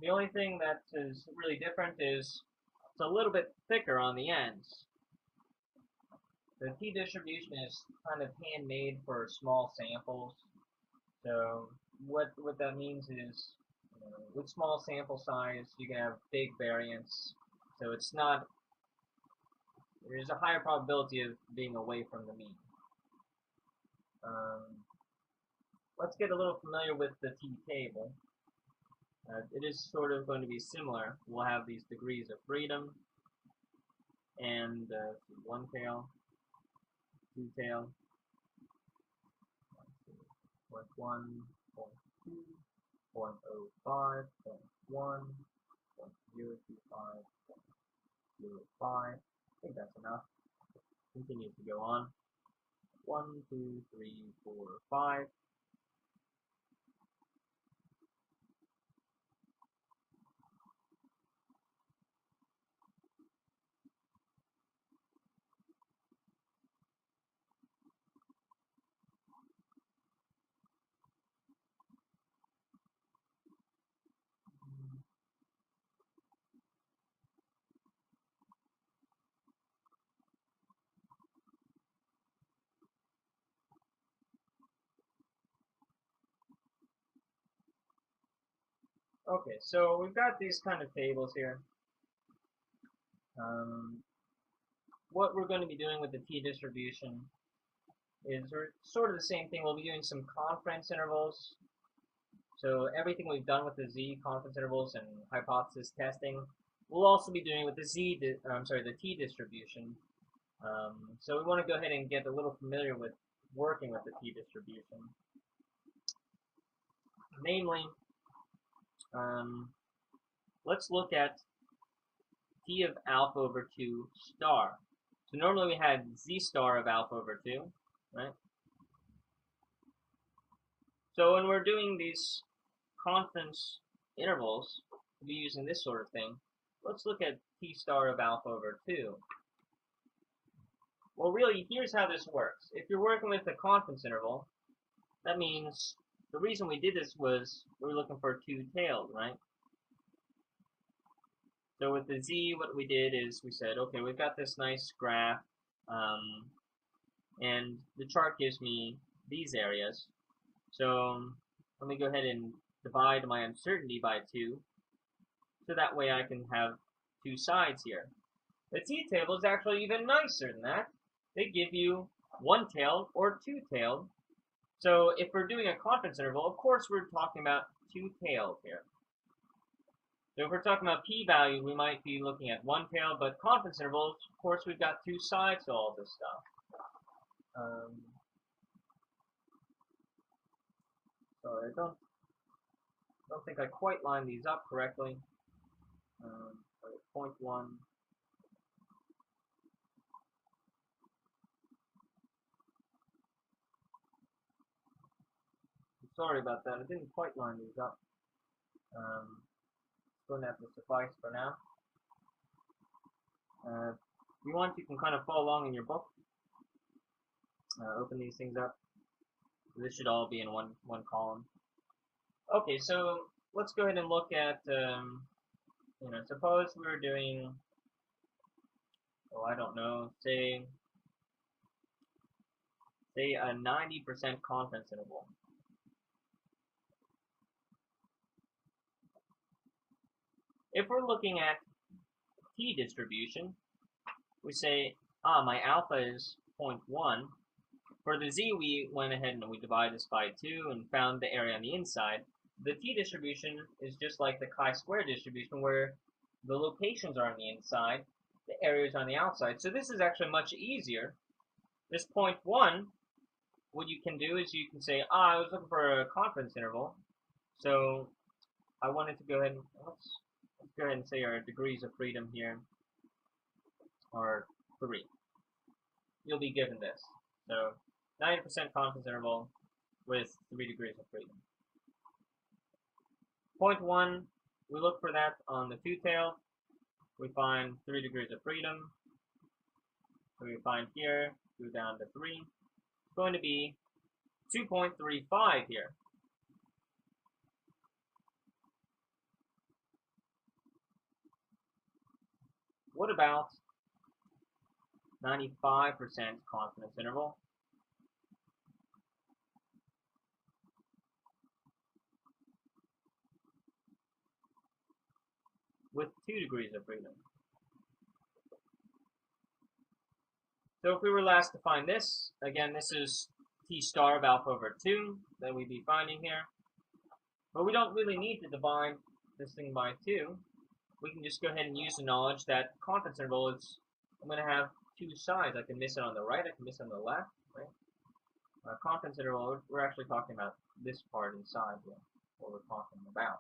The only thing that is really different is it's a little bit thicker on the ends. The t-distribution is kind of handmade for small samples. So what that means is, with small sample size, you can have big variance. So it's not, there's a higher probability of being away from the mean. Let's get a little familiar with the t-table. It is sort of going to be similar. We'll have these degrees of freedom, and one tail, two tail, 0.1, 0.2, 0.05, 0.1, 0.025, 0.05. I think that's enough. Continues to go on. 1, 2, 3, 4, 5. Okay, so we've got these kind of tables here. What we're going to be doing with the t-distribution is sort of the same thing. We'll be doing some confidence intervals. So everything we've done with the z confidence intervals and hypothesis testing, we'll also be doing with the the t-distribution. So we want to go ahead and get a little familiar with working with the t-distribution. Namely, let's look at t of alpha over 2 star. So normally we had z star of alpha over 2, right? So when we're doing these confidence intervals, we'll be using this sort of thing. Let's look at t star of alpha over 2. Well, really, here's how this works. If you're working with a confidence interval, that means the reason we did this was we were looking for two tails, right? So with the z, what we did is we said, okay, we've got this nice graph, and the chart gives me these areas. So let me go ahead and divide my uncertainty by 2, so that way I can have two sides here. The t-table is actually even nicer than that. They give you one-tailed or two-tailed. So if we're doing a confidence interval, of course we're talking about two-tailed here. So if we're talking about p-value, we might be looking at one-tailed, but confidence intervals, of course, we've got two sides to all this stuff. Sorry, I don't think I quite lined these up correctly. 0.1. Sorry about that. I didn't quite line these up. Going to have to suffice for now. If you want, you can kind of follow along in your book. Open these things up. This should all be in one column. Okay, so let's go ahead and look at, suppose we were doing, I don't know, say a 90% confidence interval. If we're looking at t-distribution, we say, my alpha is 0.1. For the z, we went ahead and we divided this by 2 and found the area on the inside. The t-distribution is just like the chi-square distribution, where the locations are on the inside, the areas on the outside. So this is actually much easier. This 0.1, what you can do is you can say, I was looking for a confidence interval, so I wanted to go ahead and, let's go ahead and say our degrees of freedom here are 3. You'll be given this. So 90% confidence interval with 3 degrees of freedom. 0.1, we look for that on the two-tail. We find 3 degrees of freedom. So we find here, go down to 3. It's going to be 2.35 here. What about 95% confidence interval? With 2 degrees of freedom. So if we were last to find this, again, this is t star of alpha over 2 that we'd be finding here. But we don't really need to divide this thing by 2. We can just go ahead and use the knowledge that confidence interval is, I'm going to have two sides. I can miss it on the right, I can miss it on the left, right? Confidence interval, we're actually talking about this part inside here, what we're talking about.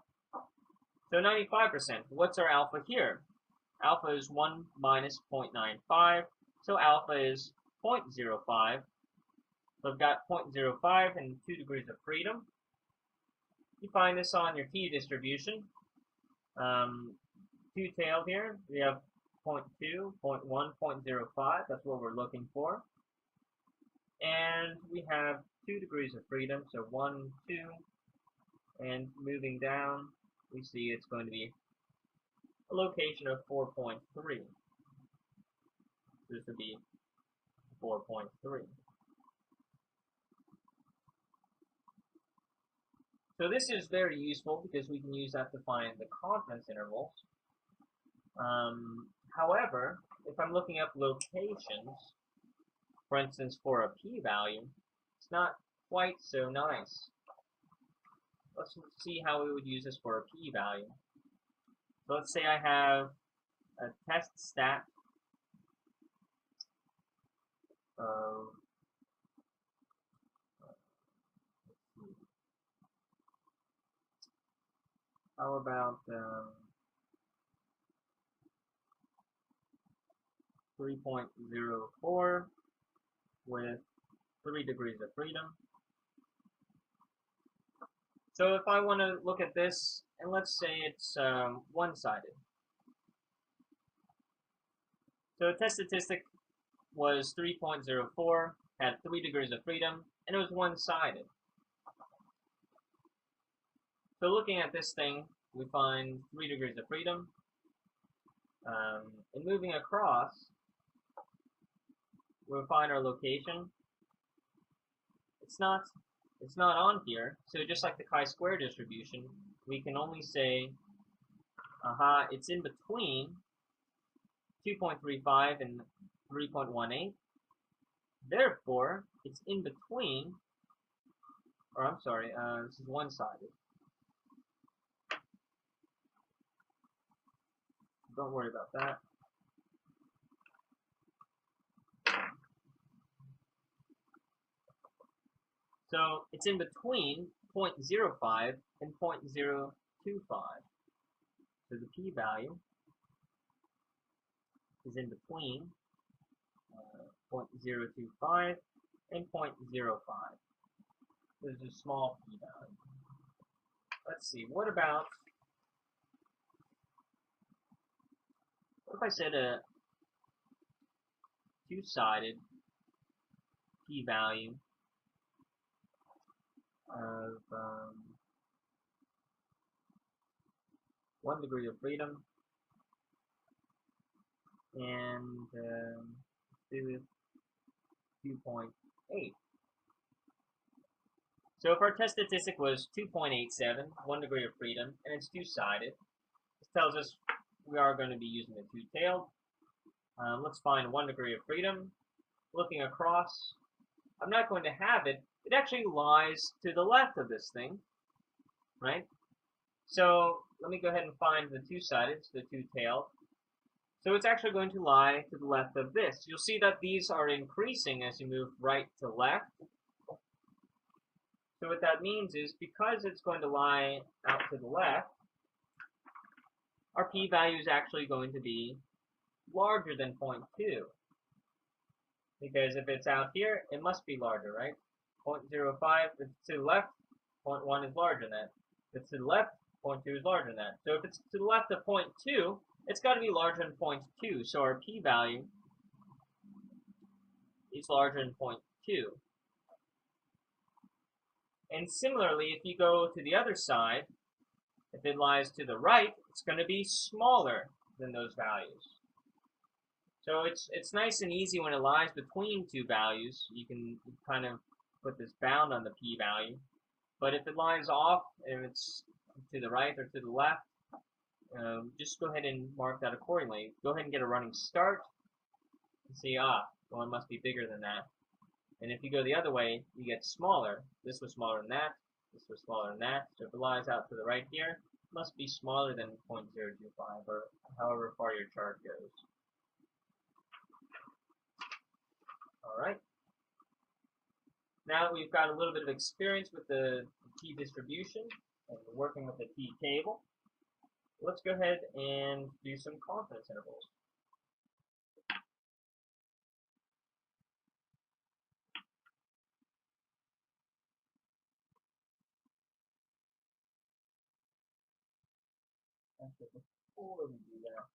So 95%, what's our alpha here? Alpha is 1 minus 0.95, so alpha is 0.05. So I've got 0.05 and 2 degrees of freedom. You find this on your t-distribution. Two-tailed here, we have 0.2, 0.1, 0.05, that's what we're looking for. And we have 2 degrees of freedom, so 1, 2, and moving down, we see it's going to be a location of 4.3. This would be 4.3. So this is very useful because we can use that to find the confidence intervals. However, if I'm looking up locations, for instance, for a p-value, it's not quite so nice. Let's see how we would use this for a p-value. So let's say I have a test stat of how about 3.04 with 3 degrees of freedom. So if I want to look at this, and let's say it's one-sided. So the test statistic was 3.04, had 3 degrees of freedom, and it was one-sided. So looking at this thing, we find 3 degrees of freedom. And moving across, we'll find our location. It's not it's not on here. So just like the chi-square distribution, we can only say, it's in between 2.35 and 3.18. Therefore, it's in between, or I'm sorry, this is one-sided. Don't worry about that. So it's in between 0.05 and 0.025. So the p-value is in between 0.025 and 0.05. There's a small p-value. Let's see, what if I said a two-sided p-value of 1 degree of freedom and do 2.8. So if our test statistic was 2.87, 1 degree of freedom, and it's two-sided, this tells us we are going to be using the two-tailed. Let's find 1 degree of freedom. Looking across, I'm not going to have it. It actually lies to the left of this thing, right? So let me go ahead and find the two-sided, the two-tailed. So it's actually going to lie to the left of this. You'll see that these are increasing as you move right to left. So what that means is because it's going to lie out to the left, our p-value is actually going to be larger than 0.2. Because if it's out here, it must be larger, right? 0.05, if it's to the left, 0.1 is larger than that. If it's to the left, 0.2 is larger than that. So if it's to the left of 0.2, it's got to be larger than 0.2. So our p-value is larger than 0.2. And similarly, if you go to the other side, if it lies to the right, it's going to be smaller than those values. So it's nice and easy when it lies between two values. You can kind of put this bound on the p-value. But if it lies off, and it's to the right or to the left, just go ahead and mark that accordingly. Go ahead and get a running start and see, the one must be bigger than that. And if you go the other way, you get smaller. This was smaller than that. This was smaller than that. So if it lies out to the right here, it must be smaller than 0.025 or however far your chart goes. Alright. Now that we've got a little bit of experience with the t-distribution and working with the t-table, let's go ahead and do some confidence intervals. Before we do that,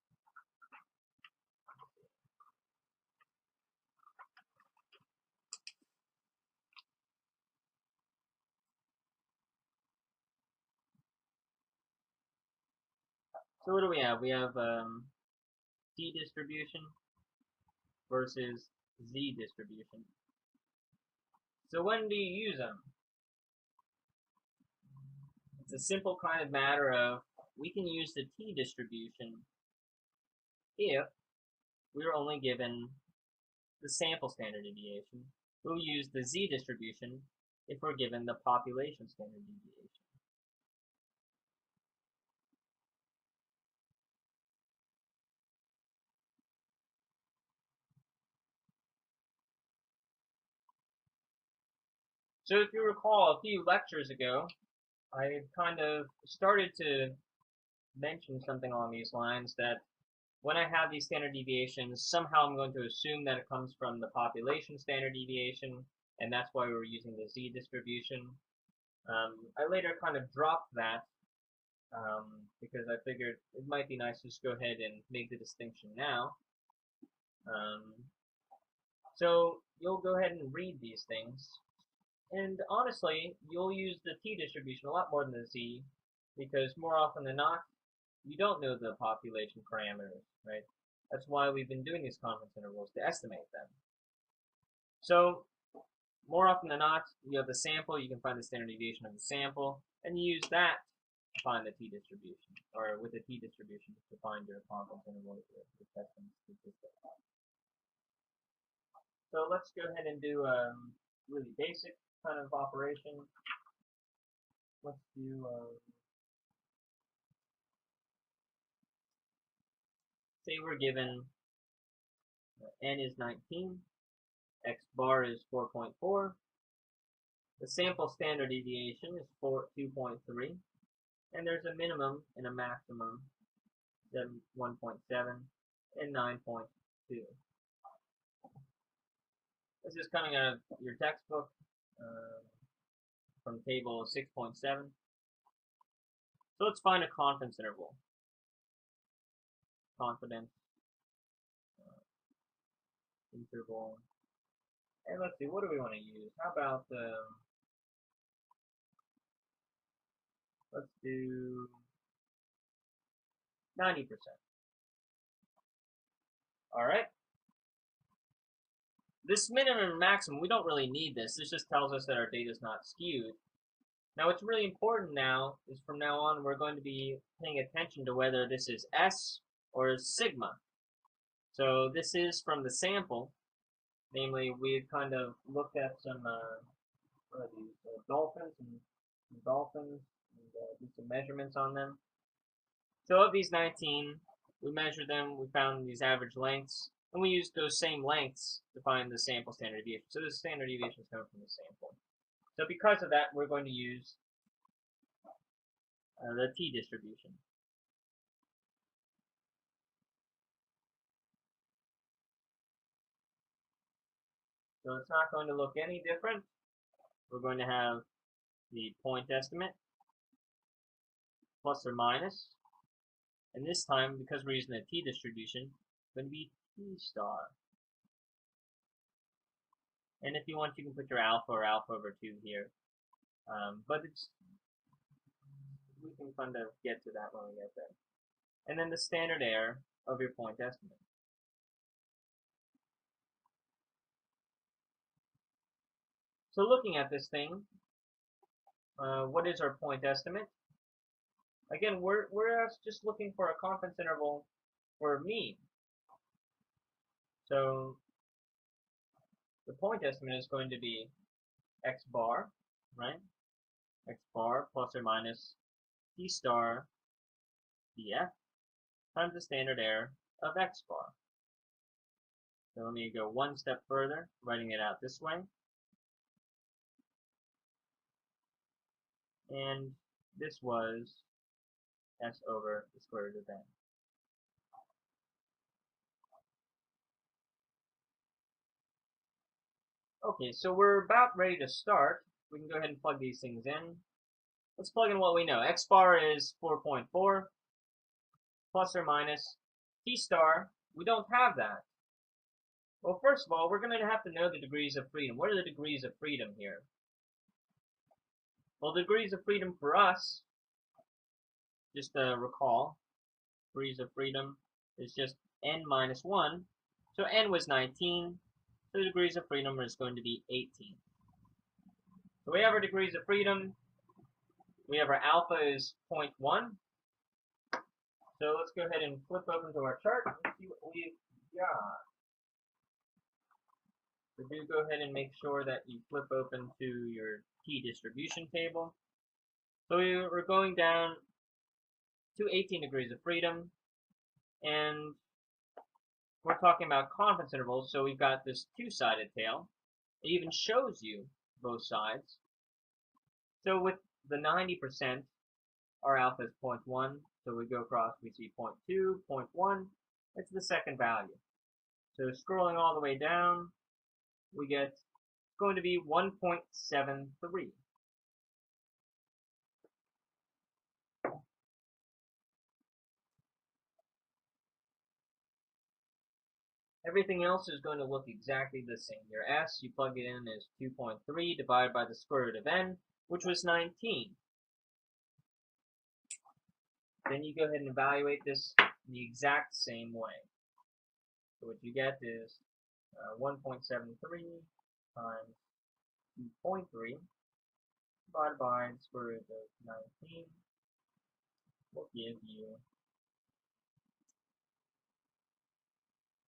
so what do we have? We have t-distribution versus z-distribution. So when do you use them? It's a simple kind of matter of we can use the t-distribution if we're only given the sample standard deviation. We'll use the z-distribution if we're given the population standard deviation. So if you recall, a few lectures ago, I kind of started to mention something along these lines that when I have these standard deviations, somehow I'm going to assume that it comes from the population standard deviation, and that's why we're using the z-distribution. I later kind of dropped that because I figured it might be nice to just go ahead and make the distinction now. So you'll go ahead and read these things. And honestly, you'll use the t-distribution a lot more than the z, because more often than not, you don't know the population parameters, right? That's why we've been doing these confidence intervals, to estimate them. So more often than not, you have the sample, you can find the standard deviation of the sample, and you use that to find the t-distribution, or with the t-distribution to find your confidence interval with testing statistics. So let's go ahead and do a really basic kind of operation. Let's do, say we're given n is 19, x bar is 4.4, the sample standard deviation is 2.3, and there's a minimum and a maximum, 1.7 and 9.2. This is coming out of your textbook from table 6.7. So let's find a confidence interval. Confidence interval. And let's see, what do we want to use? How about, let's do 90%. Alright. This minimum and maximum, we don't really need this. This just tells us that our data is not skewed. Now what's really important now is from now on we're going to be paying attention to whether this is S or sigma. So this is from the sample. Namely, we've kind of looked at some what are these, dolphins and did some measurements on them. So of these 19, we measured them, we found these average lengths, and we used those same lengths to find the sample standard deviation. So the standard deviation is coming from the sample. So because of that, we're going to use the t-distribution. So it's not going to look any different. We're going to have the point estimate plus or minus. And this time, because we're using the t-distribution, it's going to be t star. And if you want, you can put your alpha or alpha over 2 here. But we can kind of get to that when we get there. And then the standard error of your point estimate. So looking at this thing, what is our point estimate? Again, we're just looking for a confidence interval for mean. So the point estimate is going to be x bar, right? X bar plus or minus t star df times the standard error of x bar. So let me go one step further, writing it out this way. And this was s over the square root of n. Okay, so we're about ready to start. We can go ahead and plug these things in. Let's plug in what we know. X bar is 4.4 plus or minus t star. We don't have that. Well, first of all, we're going to have to know the degrees of freedom. What are the degrees of freedom here? Well, degrees of freedom for us, just to recall, degrees of freedom is just n minus 1. So n was 19. So the degrees of freedom is going to be 18. So we have our degrees of freedom. We have our alpha is 0.1. So let's go ahead and flip open to our chart and see what we've got. So do go ahead and make sure that you flip open to your t-distribution table. So we're going down to 18 degrees of freedom, and we're talking about confidence intervals, so we've got this two-sided tail. It even shows you both sides. So with the 90%, our alpha is 0.1, so we go across, we see 0.2, 0.1, it's the second value. So scrolling all the way down, we get, it's going to be 1.73. Everything else is going to look exactly the same. Your S, you plug it in as 2.3 divided by the square root of n, which was 19. Then you go ahead and evaluate this in the exact same way. So what you get is 1.73 times 0.3 divided by the square root of 19 will give you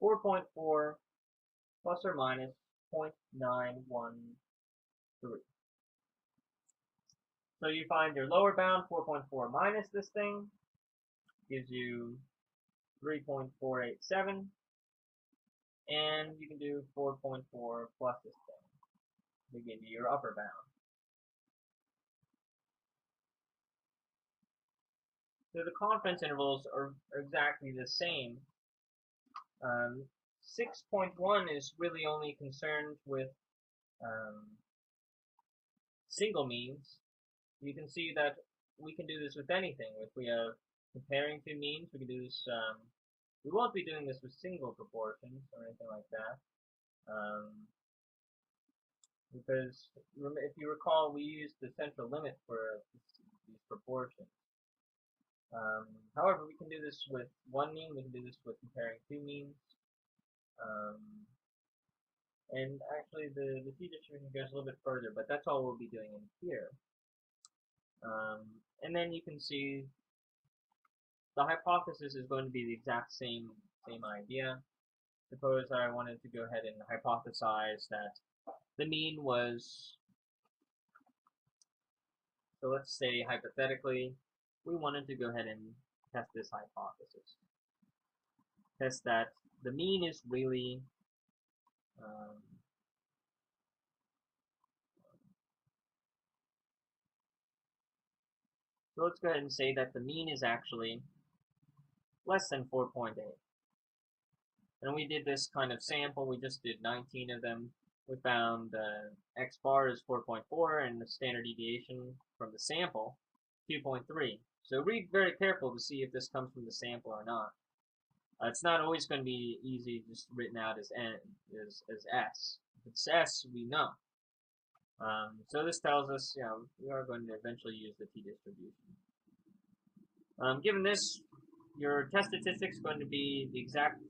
4.4 plus or minus 0.913. So you find your lower bound, 4.4 minus this thing, gives you 3.487, and you can do 4.4 plus this thing to give you your upper bound. So the confidence intervals are exactly the same. 6.1 is really only concerned with single means. You can see that we can do this with anything. If we have comparing two means, we can do this. We won't be doing this with single proportions or anything like that, because if you recall, we used the central limit for these proportions. However, we can do this with one mean. We can do this with comparing two means. And actually, the t-distribution goes a little bit further, but that's all we'll be doing in here. And then you can see the hypothesis is going to be the exact same idea. Suppose I wanted to go ahead and hypothesize that the mean was, so let's say hypothetically, we wanted to go ahead and test this hypothesis. Test that the mean is really so let's go ahead and say that the mean is actually less than 4.8. And we did this kind of sample. We just did 19 of them. We found x bar is 4.4 and the standard deviation from the sample 2.3. So read very careful to see if this comes from the sample or not. It's not always going to be easy just written out as S. If it's S, we know. So this tells us, we are going to eventually use the t-distribution. Given this, your test statistics is going to be the exact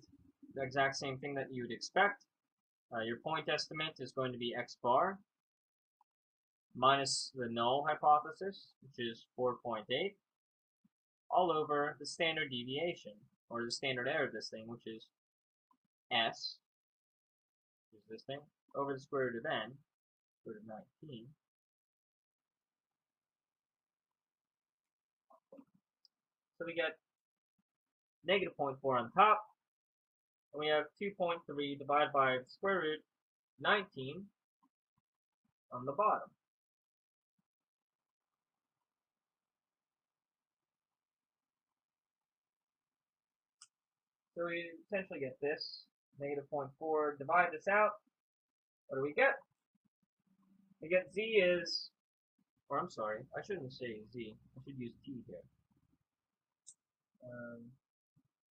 same thing that you would expect. Your point estimate is going to be x bar minus the null hypothesis, which is 4.8, all over the standard deviation, or the standard error of this thing, which is S, which is this thing, over the square root of n, square root of 19. So we get negative 0.4 on top, and we have 2.3 divided by the square root 19 on the bottom. So we essentially get this, negative 0.4, divide this out, what do we get? We get z is, or I'm sorry, I shouldn't say z, I should use t here.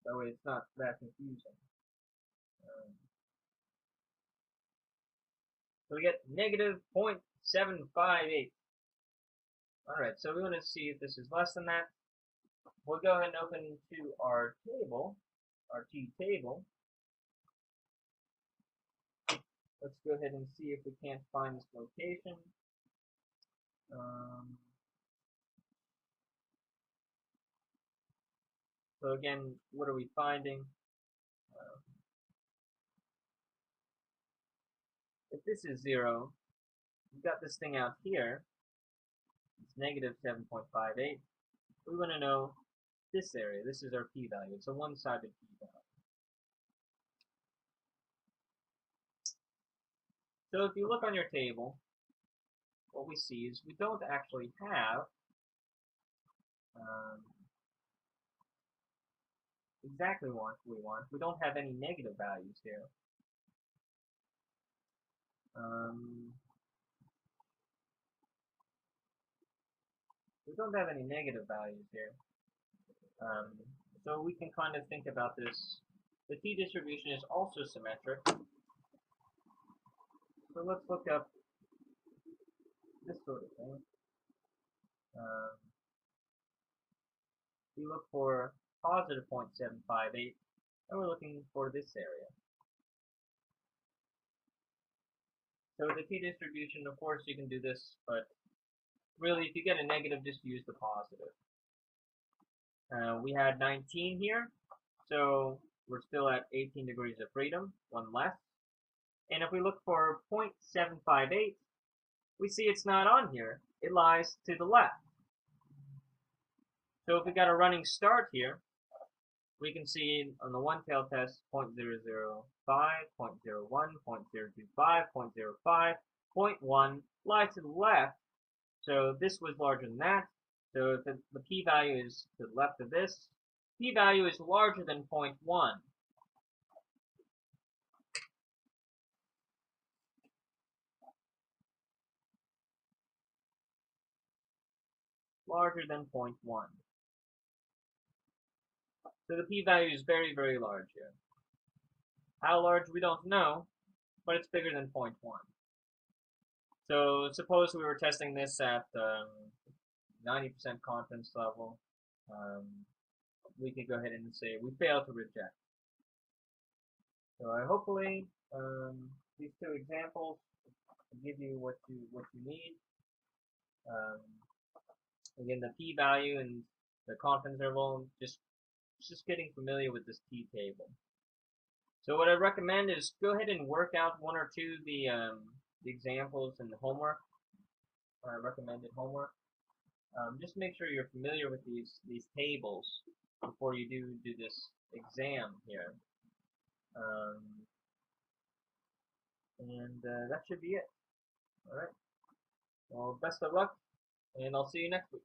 That way it's not that confusing. So we get negative 0.758. Alright, so we want to see if this is less than that. We'll go ahead and open to our table, our t-table. Let's go ahead and see if we can't find this location. So again, what are we finding? If this is 0, we've got this thing out here. It's negative 7.58. We want to know this area. This is our p-value. It's a one-sided p-value. So if you look on your table, what we see is we don't actually have exactly what we want. We don't have any negative values here. We don't have any negative values here. So we can kind of think about this. The t-distribution is also symmetric. So let's look up this sort of thing. We look for positive 0.758, and we're looking for this area. So the t-distribution, of course, you can do this, but really, if you get a negative, just use the positive. We had 19 here, so we're still at 18 degrees of freedom, one less. And if we look for 0.758, we see it's not on here. It lies to the left. So if we got a running start here, we can see on the one-tailed test 0.005, 0.01, 0.025, 0.05, 0.1 lies to the left. So this was larger than that. So if the p-value is to the left of this, p-value is larger than 0.1. Larger than 0.1. So the p-value is very, very large here. How large, we don't know, but it's bigger than 0.1. So suppose we were testing this at 90% confidence level. We could go ahead and say we fail to reject. So hopefully these two examples give you what you need. Again, the p-value and the confidence interval, just getting familiar with this t-table. So what I recommend is go ahead and work out one or two of the examples in the homework, recommended homework. Just make sure you're familiar with these tables before you do this exam here. And that should be it. All right. Well, best of luck, and I'll see you next week.